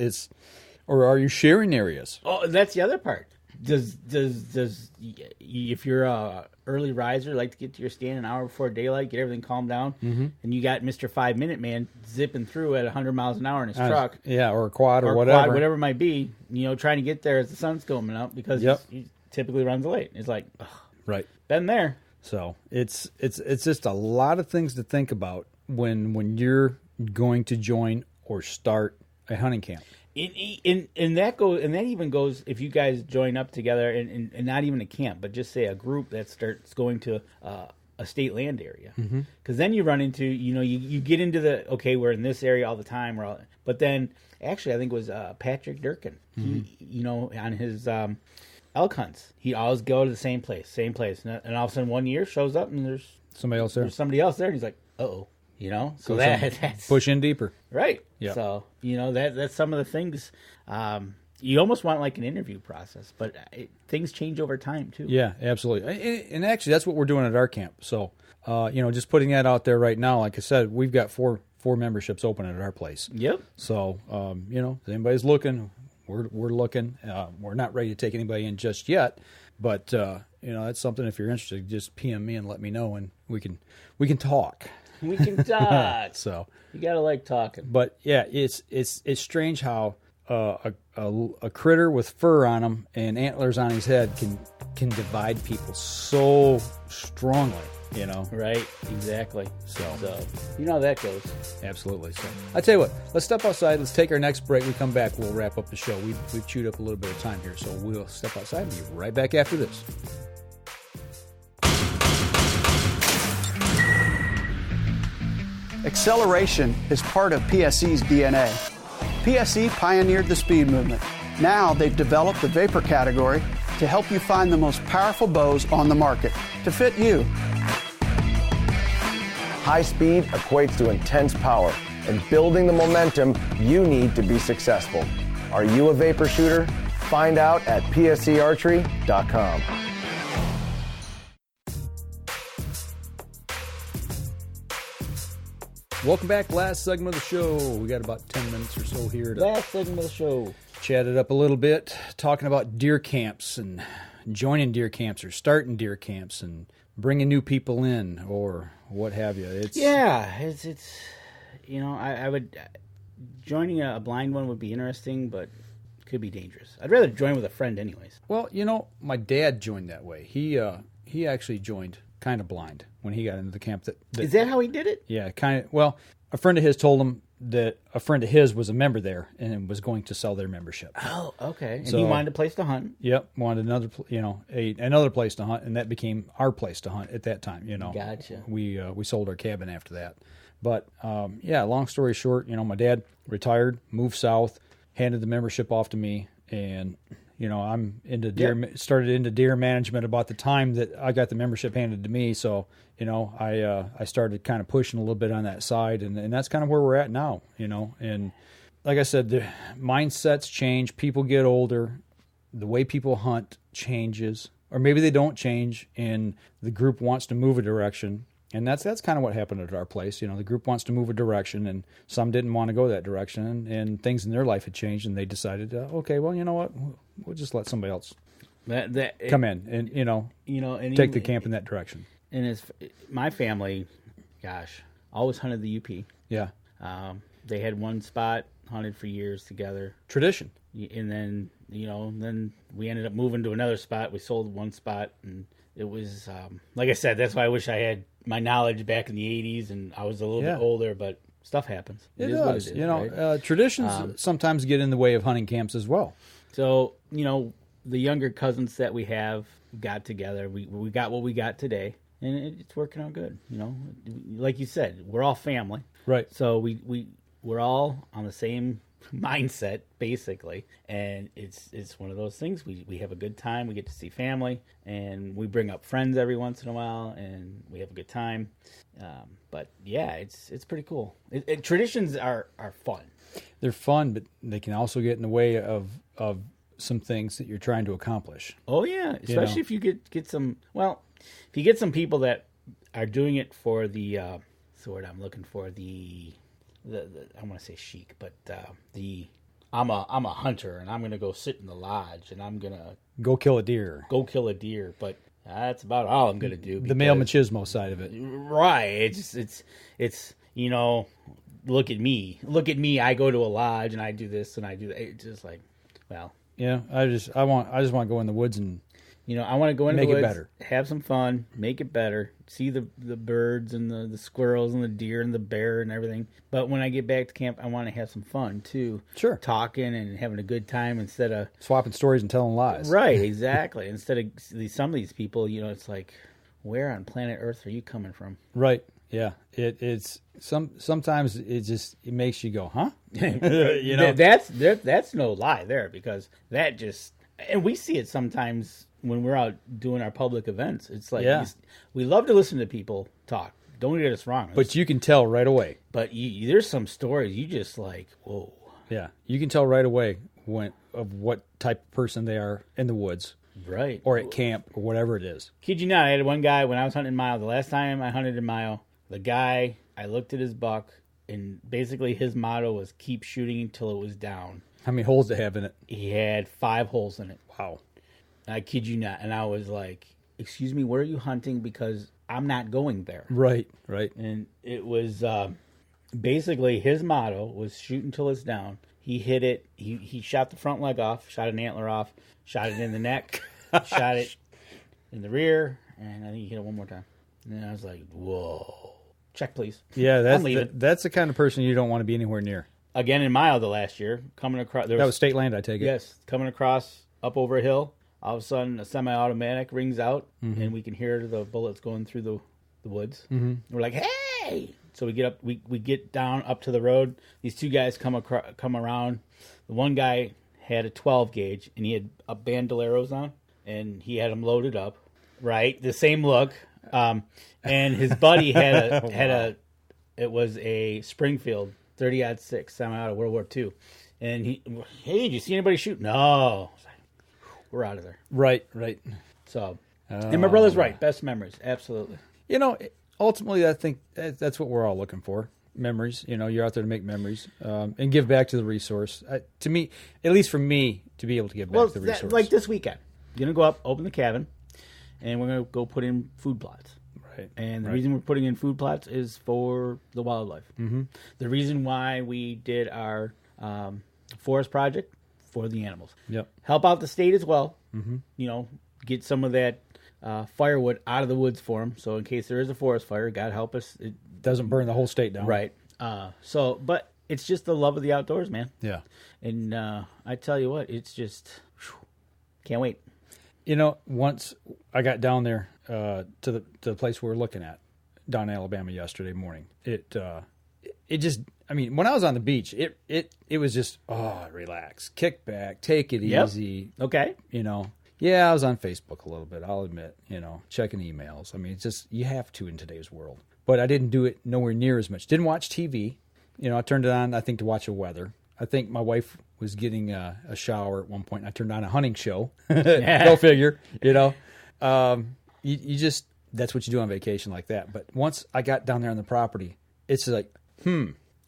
or are you sharing areas? Oh, that's the other part. Does if you're a early riser, like to get to your stand an hour before daylight, get everything calmed down, and you got Mr. 5 Minute Man zipping through at 100 miles an hour in his truck, yeah, or a quad or whatever, whatever it might be, you know, trying to get there as the sun's coming up because he typically runs late. It's like, right, been there. So it's just a lot of things to think about when you're going to join or start a hunting camp. And that even goes if you guys join up together and not even a camp, but just say a group that starts going to a state land area, because then you run into you get into we're in this area all the time, but then actually I think it was Patrick Durkin, he on his elk hunts he'd always go to the same place, and all of a sudden one year shows up and there's somebody else there, and he's like, uh-oh. You know, so that's push in deeper, right? Yeah. So that's some of the things. You almost want like an interview process, but things change over time too. Yeah, absolutely. And actually, that's what we're doing at our camp. So, just putting that out there right now. Like I said, we've got four memberships open at our place. Yep. So, if anybody's looking, we're looking. We're not ready to take anybody in just yet, but that's something. If you're interested, just PM me and let me know, and we can talk. We can talk. So you gotta like talking. But yeah, it's strange how a critter with fur on him and antlers on his head can divide people so strongly. you know. Right, exactly. So you know how that goes. Absolutely. So I tell you what, let's step outside. Let's take our next break. We come back, we'll wrap up the show. We've chewed up a little bit of time here, so we'll step outside and be right back after this. Acceleration is part of PSE's DNA. PSE pioneered the speed movement. Now they've developed the vapor category to help you find the most powerful bows on the market to fit you. High speed equates to intense power and building the momentum you need to be successful. Are you a vapor shooter? Find out at psearchery.com. Welcome back. Last segment of the show. We got about 10 minutes or so here to Last segment of the show. chat it up a little bit, talking about deer camps and joining deer camps or starting deer camps and bringing new people in or what have you. It's you know, I would joining a blind one would be interesting, but could be dangerous. I'd rather join with a friend anyways. Well, you know, my dad joined that way. He actually joined kind of blind when he got into the camp. Is that how he did it? Yeah, kind of. Well, a friend of his told him that a friend of his was a member there and was going to sell their membership. Oh, okay. And So- he wanted a place to hunt. Yep, wanted another, another place to hunt, and that became our place to hunt at that time. You know, Gotcha. We sold our cabin after that, but yeah. Long story short, you know, my dad retired, moved south, handed the membership off to me, and you know, I'm into deer. Started into deer management about the time that I got the membership handed to me. So you know, I started kind of pushing a little bit on that side, and that's kind of where we're at now. You know, and like I said, the mindsets change. People get older. The way people hunt changes, or maybe they don't change, and the group wants to move a direction. And that's kind of what happened at our place. You know, the group wants to move a direction, and some didn't want to go that direction, and things in their life had changed, and they decided, okay, well, you know what, we'll just let somebody else come in and and take the camp in that direction. And my family, gosh, always hunted the UP. Yeah, they had one spot, hunted for years together. Tradition. And then then we ended up moving to another spot. We sold one spot, and it was like I said, that's why I wish I had my knowledge back in the 80s and I was a little bit older, but stuff happens. It is does. what it is, you know, right? traditions sometimes get in the way of hunting camps as well. So, you know, the younger cousins that we have got together. We got what we got today, and it's working out good. You know, like you said, we're all family. Right. So we're all on the same mindset basically, and it's one of those things. We have a good time. We get to see family, and we bring up friends every once in a while, and we have a good time. But yeah, it's pretty cool. Traditions are fun. They're fun, but they can also get in the way of some things that you're trying to accomplish. Oh yeah, especially if you get some. Well, if you get some people that are doing it for the word I'm looking for, the I want to say chic, but I'm a hunter and I'm gonna go sit in the lodge and I'm gonna go kill a deer. But that's about all I'm gonna do. The male machismo side of it, right? It's you know, look at me. I go to a lodge and I do this and I do that. It's just like, well, yeah. I just want to go in the woods and. You know, I want to go into the woods, make it better, have some fun, make it better, see the birds and the squirrels and the deer and the bear and everything. But when I get back to camp, I want to have some fun too. Sure. Talking and having a good time instead of swapping stories and telling lies. Right, exactly. Instead of some of these people, you know, it's like, where on planet Earth are you coming from? Right. Yeah. It's sometimes it makes you go, huh? You know, that's no lie there, because that just, and we see it sometimes when we're out doing our public events. It's like, we love to listen to people talk. Don't get us wrong. But you can tell right away. But there's some stories you just like, whoa. Yeah, you can tell right away of what type of person they are in the woods. Right. Or at camp or whatever it is. Kid you not, I had one guy when I was hunting Mile. The last time I hunted in Mile, the guy, I looked at his buck, and basically his motto was keep shooting until it was down. How many holes did it have in it? He had 5 holes in it. Wow. I kid you not. And I was like, excuse me, where are you hunting? Because I'm not going there. Right. And it was basically his motto was shoot until it's down. He hit it. He shot the front leg off, shot an antler off, shot it in the neck, shot it in the rear, and I think he hit it one more time. And I was like, whoa. Check, please. Yeah, I'm leaving. that's the kind of person you don't want to be anywhere near. Again, in my other last year, coming across... That was state land, I take it. Yes, coming across up over a hill. All of a sudden, a semi-automatic rings out, Mm-hmm. and we can hear the bullets going through the woods. Mm-hmm. We're like, hey! So we get up, we get down up to the road. These two guys come around. The one guy had a 12 gauge, and he had a bandoleros on, and he had them loaded up. Right, the same look. And his buddy had it was a Springfield 30-06 semi-auto World War II, and hey, did you see anybody shoot? No. We're out of there. Right. So, and my brother's right. Best memories, absolutely. You know, ultimately, I think that's what we're all looking for. Memories. You know, you're out there to make memories and give back to the resource. To me, at least for me, to be able to give back to the resource. Like this weekend, we're going to go up, open the cabin, and we're going to go put in food plots. Right. And the reason we're putting in food plots is for the wildlife. Mm-hmm. The reason why we did our forest project, for the animals. Yep. Help out the state as well. Mm-hmm. You know, get some of that firewood out of the woods for them. So in case there is a forest fire, God help us, it doesn't burn the whole state down. Right. But it's just the love of the outdoors, man. Yeah. And I tell you what, it's just can't wait. You know, once I got down there to the place we were looking at down in Alabama yesterday morning, it just, I mean, when I was on the beach, it was just, relax, kick back, take it easy. Okay. You know, yeah, I was on Facebook a little bit, I'll admit, you know, checking emails. I mean, it's just, you have to in today's world. But I didn't do it nowhere near as much. Didn't watch TV. You know, I turned it on, I think, to watch the weather. I think my wife was getting a shower at one point, and I turned on a hunting show. Go figure, you know. You just, that's what you do on vacation like that. But once I got down there on the property, it's like,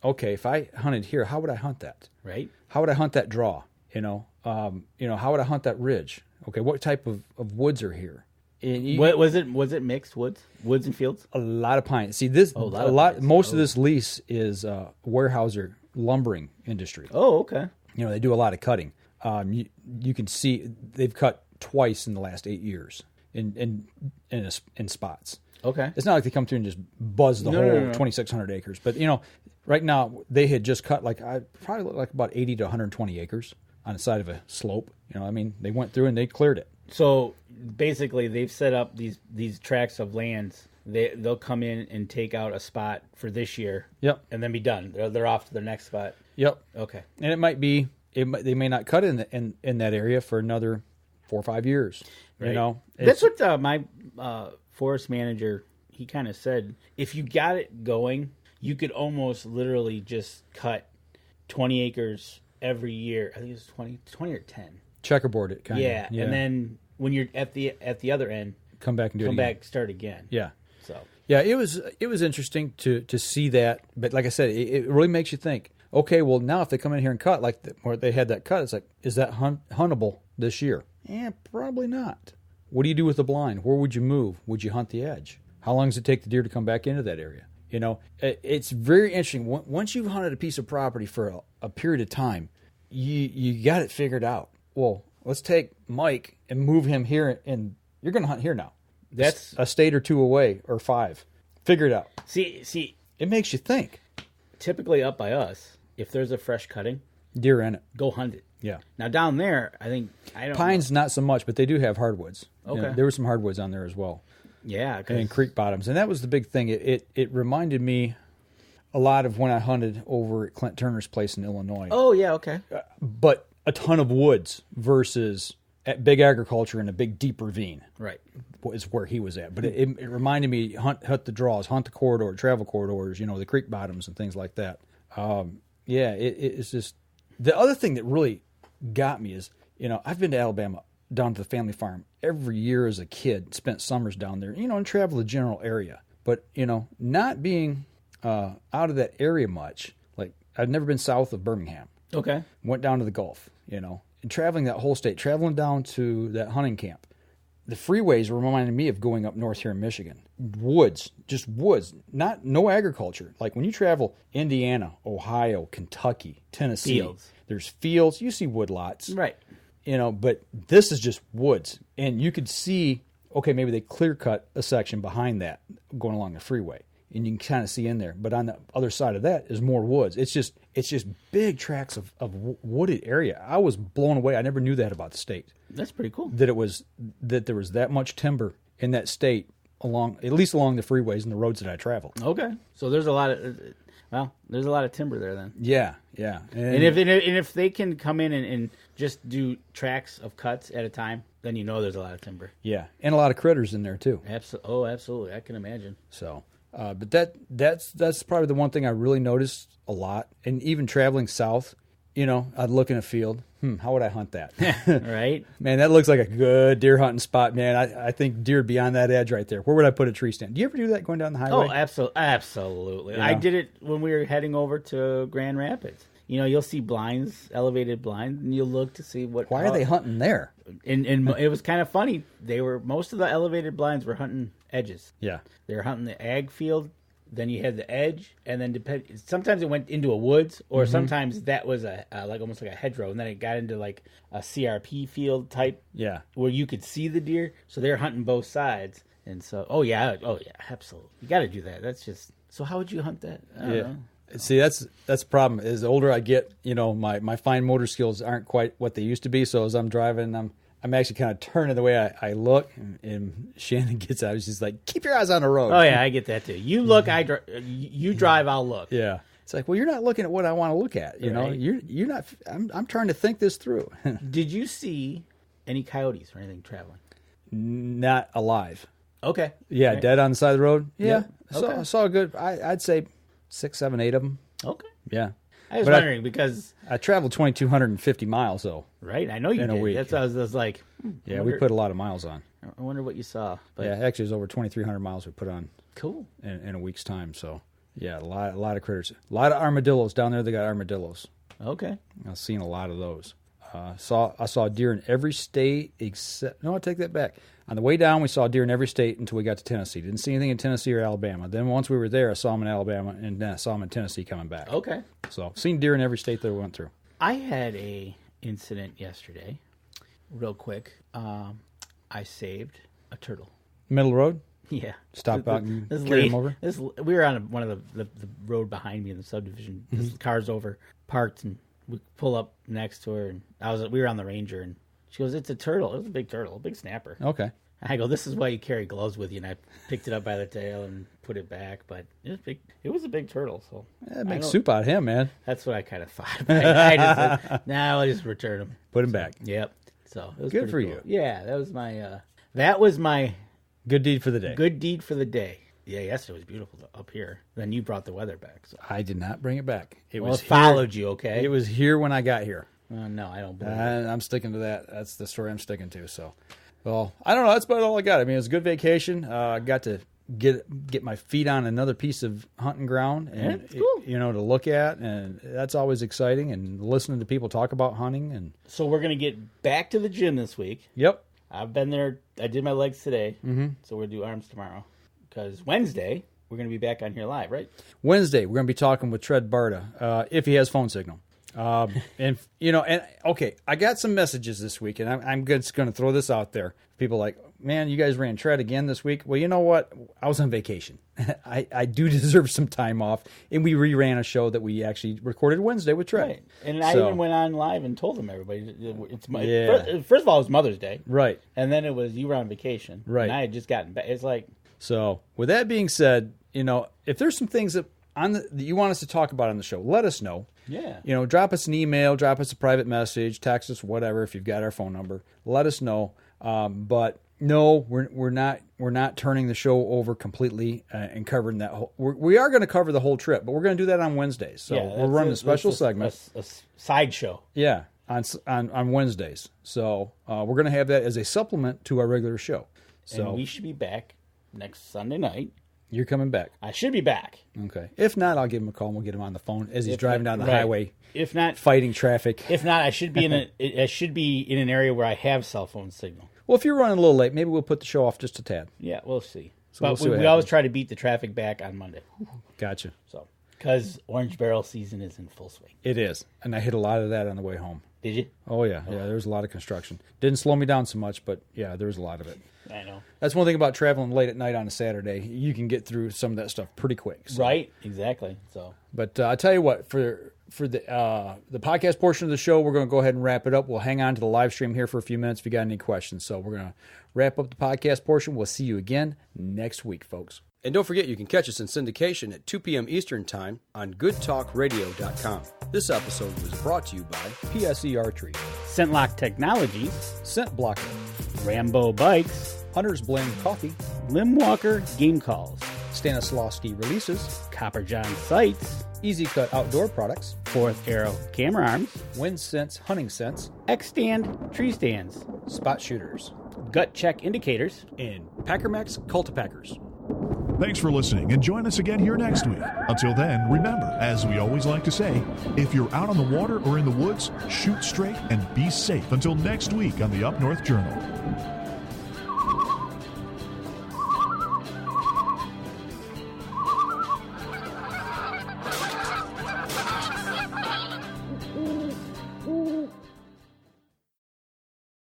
okay, if I hunted here, how would I hunt that? Right. How would I hunt that draw? You know, how would I hunt that ridge? Okay, what type of woods are here? What was it mixed woods and fields? A lot of pines. See, this most of this lease is Weyerhaeuser lumbering industry. Oh, okay. You know, they do a lot of cutting. You can see they've cut twice in the last 8 years in spots. Okay. It's not like they come through and just buzz the whole 2,600 acres. But, you know, right now they had just cut probably about 80 to 120 acres on the side of a slope. You know, I mean, they went through and they cleared it. So basically they've set up these tracts of lands. They'll come in and take out a spot for this year. Yep. And then be done. They're off to their next spot. Yep. Okay. And it might be, they may not cut in that area for another 4 or 5 years. Right. You know, that's what my forest manager, he kind of said, if you got it going, you could almost literally just cut 20 acres every year. I think it's 20 or 10. Checkerboard it, kind of. Yeah, and then when you're at the other end, come back and do it again. Start again. Yeah. So yeah, it was interesting to see that, but like I said, it really makes you think. Okay, well now if they come in here and cut where they had that cut, it's like, is that huntable this year? Probably not. What do you do with the blind? Where would you move? Would you hunt the edge? How long does it take the deer to come back into that area? You know, it's very interesting. Once you've hunted a piece of property for a period of time, you got it figured out. Well, let's take Mike and move him here, and you're going to hunt here now. That's a state or two away, or 5. Figure it out. See, it makes you think. Typically up by us, if there's a fresh cutting, deer in it, go hunt it. Yeah. Now down there, I don't Pines not so much, but they do have hardwoods. Okay. You know, there were some hardwoods on there as well. Yeah. And creek bottoms, and that was the big thing. It reminded me a lot of when I hunted over at Clint Turner's place in Illinois. Oh yeah, okay. But a ton of woods versus at big agriculture in a big deep ravine. Right. Is where he was at. But it reminded me, hunt the draws, hunt the corridor, travel corridors, you know, the creek bottoms and things like that. It's just, the other thing that really got me is, you know, I've been to Alabama, down to the family farm every year as a kid, spent summers down there, you know, and travel the general area. But, you know, not being out of that area much, like I'd never been south of Birmingham. Okay. Went down to the Gulf, you know, and traveling that whole state, traveling down to that hunting camp. The freeways reminded me of going up north here in Michigan. Woods, just woods, no agriculture. Like when you travel Indiana, Ohio, Kentucky, Tennessee, there's fields. You see wood lots. Right. You know, but this is just woods. And you could see, okay, maybe they clear cut a section behind that. going along the freeway, and you can kind of see in there. But on the other side of that is more woods. It's just big tracts of wooded area. I was blown away. I never knew that about the state. That's pretty cool. That there was that much timber in that state at least along the freeways and the roads that I traveled. Okay, so there's a lot of timber there then. Yeah. And if they can come in and just do tracks of cuts at a time, then there's a lot of timber. Yeah, and a lot of critters in there too. Absolutely. I can imagine. So, but that's probably the one thing I really noticed a lot. And even traveling south, I'd look in a field. How would I hunt that? Right? Man, that looks like a good deer hunting spot, man. I think deer would be on that edge right there. Where would I put a tree stand? Do you ever do that going down the highway? Oh, absolutely. I did it when we were heading over to Grand Rapids. You'll see blinds, elevated blinds, and you'll look to see what. Why are they hunting there? And it was kind of funny. Most of the elevated blinds were hunting edges. Yeah, they were hunting the ag field. Then you had the edge, and then sometimes it went into a woods, or sometimes that was almost like a hedgerow, and then it got into like a CRP field type. Yeah, where you could see the deer, so they're hunting both sides. And so, oh yeah, absolutely, you got to do that. That's just so. How would you hunt that? I don't know. See, that's the problem. As the older I get, my fine motor skills aren't quite what they used to be. So as I'm driving, I'm actually kind of turning the way I look, and Shannon gets out. She's like, "Keep your eyes on the road." Oh yeah, I get that too. You look, you drive, I'll look. Yeah, it's like, well, you're not looking at what I want to look at. Right. You're not. I'm trying to think this through. Did you see any coyotes or anything traveling? Not alive. Okay. Yeah, right. Dead on the side of the road. Yeah, okay. I saw a good. I'd say 6, 7, 8 of them. Okay. Yeah. I was wondering because I traveled 2,250 miles though. Right, I know you did. A week. That's what I was like. Yeah, we put a lot of miles on. I wonder what you saw. But yeah, actually, it was over 2,300 miles we put on. Cool. In a week's time. So, yeah, a lot of critters, a lot of armadillos down there. They got armadillos. Okay. I've seen a lot of those. I saw deer in every state except. No, I take that back. On the way down, we saw deer in every state until we got to Tennessee. Didn't see anything in Tennessee or Alabama. Then once we were there, I saw them in Alabama, and then I saw them in Tennessee coming back. Okay. So seen deer in every state that we went through. I had a incident yesterday, real quick. I saved a turtle. Middle of the road? Yeah. Stop out and carry him over? We were on one of the road behind me in the subdivision. Mm-hmm. This car's over, parked, and we pull up next to her, and we were on the Ranger, and she goes, "It's a turtle." It was a big turtle, a big snapper. Okay. I go, "This is why you carry gloves with you." And I picked it up by the tail and put it back, but it was big. It was a big turtle, so make soup out of him, man. That's what I kind of thought. I just said, "Nah, I'll just return him." Put him back. Yep. So it was good for cool. you. Yeah, that was my good deed for the day. Good deed for the day. Yeah, yesterday was beautiful up here. Then you brought the weather back. So. I did not bring it back. It followed you. Okay. It was here when I got here. No, I don't believe it. I'm sticking to that. That's the story I'm sticking to. So, well, I don't know. That's about all I got. I mean, it was a good vacation. I got to get my feet on another piece of hunting ground, and cool. To look at, and that's always exciting. And listening to people talk about hunting, and so we're gonna get back to the gym this week. Yep, I've been there. I did my legs today, mm-hmm. So we'll do arms tomorrow. Because Wednesday we're gonna be back on here live, right? Wednesday we're gonna be talking with Tread Barta if he has phone signal. And okay, I got some messages this week, and I'm just going to throw this out there. People like, man, you guys ran Tread again this week. Well, you know what? I was on vacation. I do deserve some time off, and we reran a show that we actually recorded Wednesday with Tread. Right. And I even went on live and told them everybody. First of all, it was Mother's Day. Right. And then it was you were on vacation. Right. And I had just gotten back. It's like. So with that being said, if there's some things that you want us to talk about on the show, let us know. Yeah. Drop us an email, drop us a private message, text us, whatever. If you've got our phone number, let us know. But no, we're not turning the show over completely and covering that whole. We are going to cover the whole trip, but we're going to do that on Wednesdays. So we're running a special segment, a side show. Yeah, on Wednesdays. So we're going to have that as a supplement to our regular show. So and we should be back next Sunday night. You're coming back. I should be back. Okay. If not, I'll give him a call and we'll get him on the phone as he's driving down the highway. If not, fighting traffic. If not, I should be in an area where I have cell phone signal. Well, if you're running a little late, maybe we'll put the show off just a tad. Yeah, we'll see. So but we always try to beat the traffic back on Monday. Gotcha. So because orange barrel season is in full swing. It is, and I hit a lot of that on the way home. Did you? Oh, yeah. Yeah, there was a lot of construction. Didn't slow me down so much, but, yeah, there was a lot of it. I know. That's one thing about traveling late at night on a Saturday. You can get through some of that stuff pretty quick. So. Right, exactly. So, but I tell you what, for the podcast portion of the show, we're going to go ahead and wrap it up. We'll hang on to the live stream here for a few minutes if you got any questions. So we're going to wrap up the podcast portion. We'll see you again next week, folks. And don't forget, you can catch us in syndication at 2 p.m. Eastern Time on goodtalkradio.com. This episode was brought to you by PSE Archery, Scentlock Technologies, Scent Blocker, Rambo Bikes, Hunter's Blend Coffee, Limb Walker Game Calls, Stanislawski Releases, Copper John Sights, Easy Cut Outdoor Products, Fourth Arrow Camera Arms, Wind Sense Hunting Sense, X-Stand Tree Stands, Spot Shooters, Gut Check Indicators, and PackerMaxx Cultipackers. Thanks for listening, and join us again here next week. Until then, remember, as we always like to say, if you're out on the water or in the woods, shoot straight and be safe. Until next week on the Up North Journal.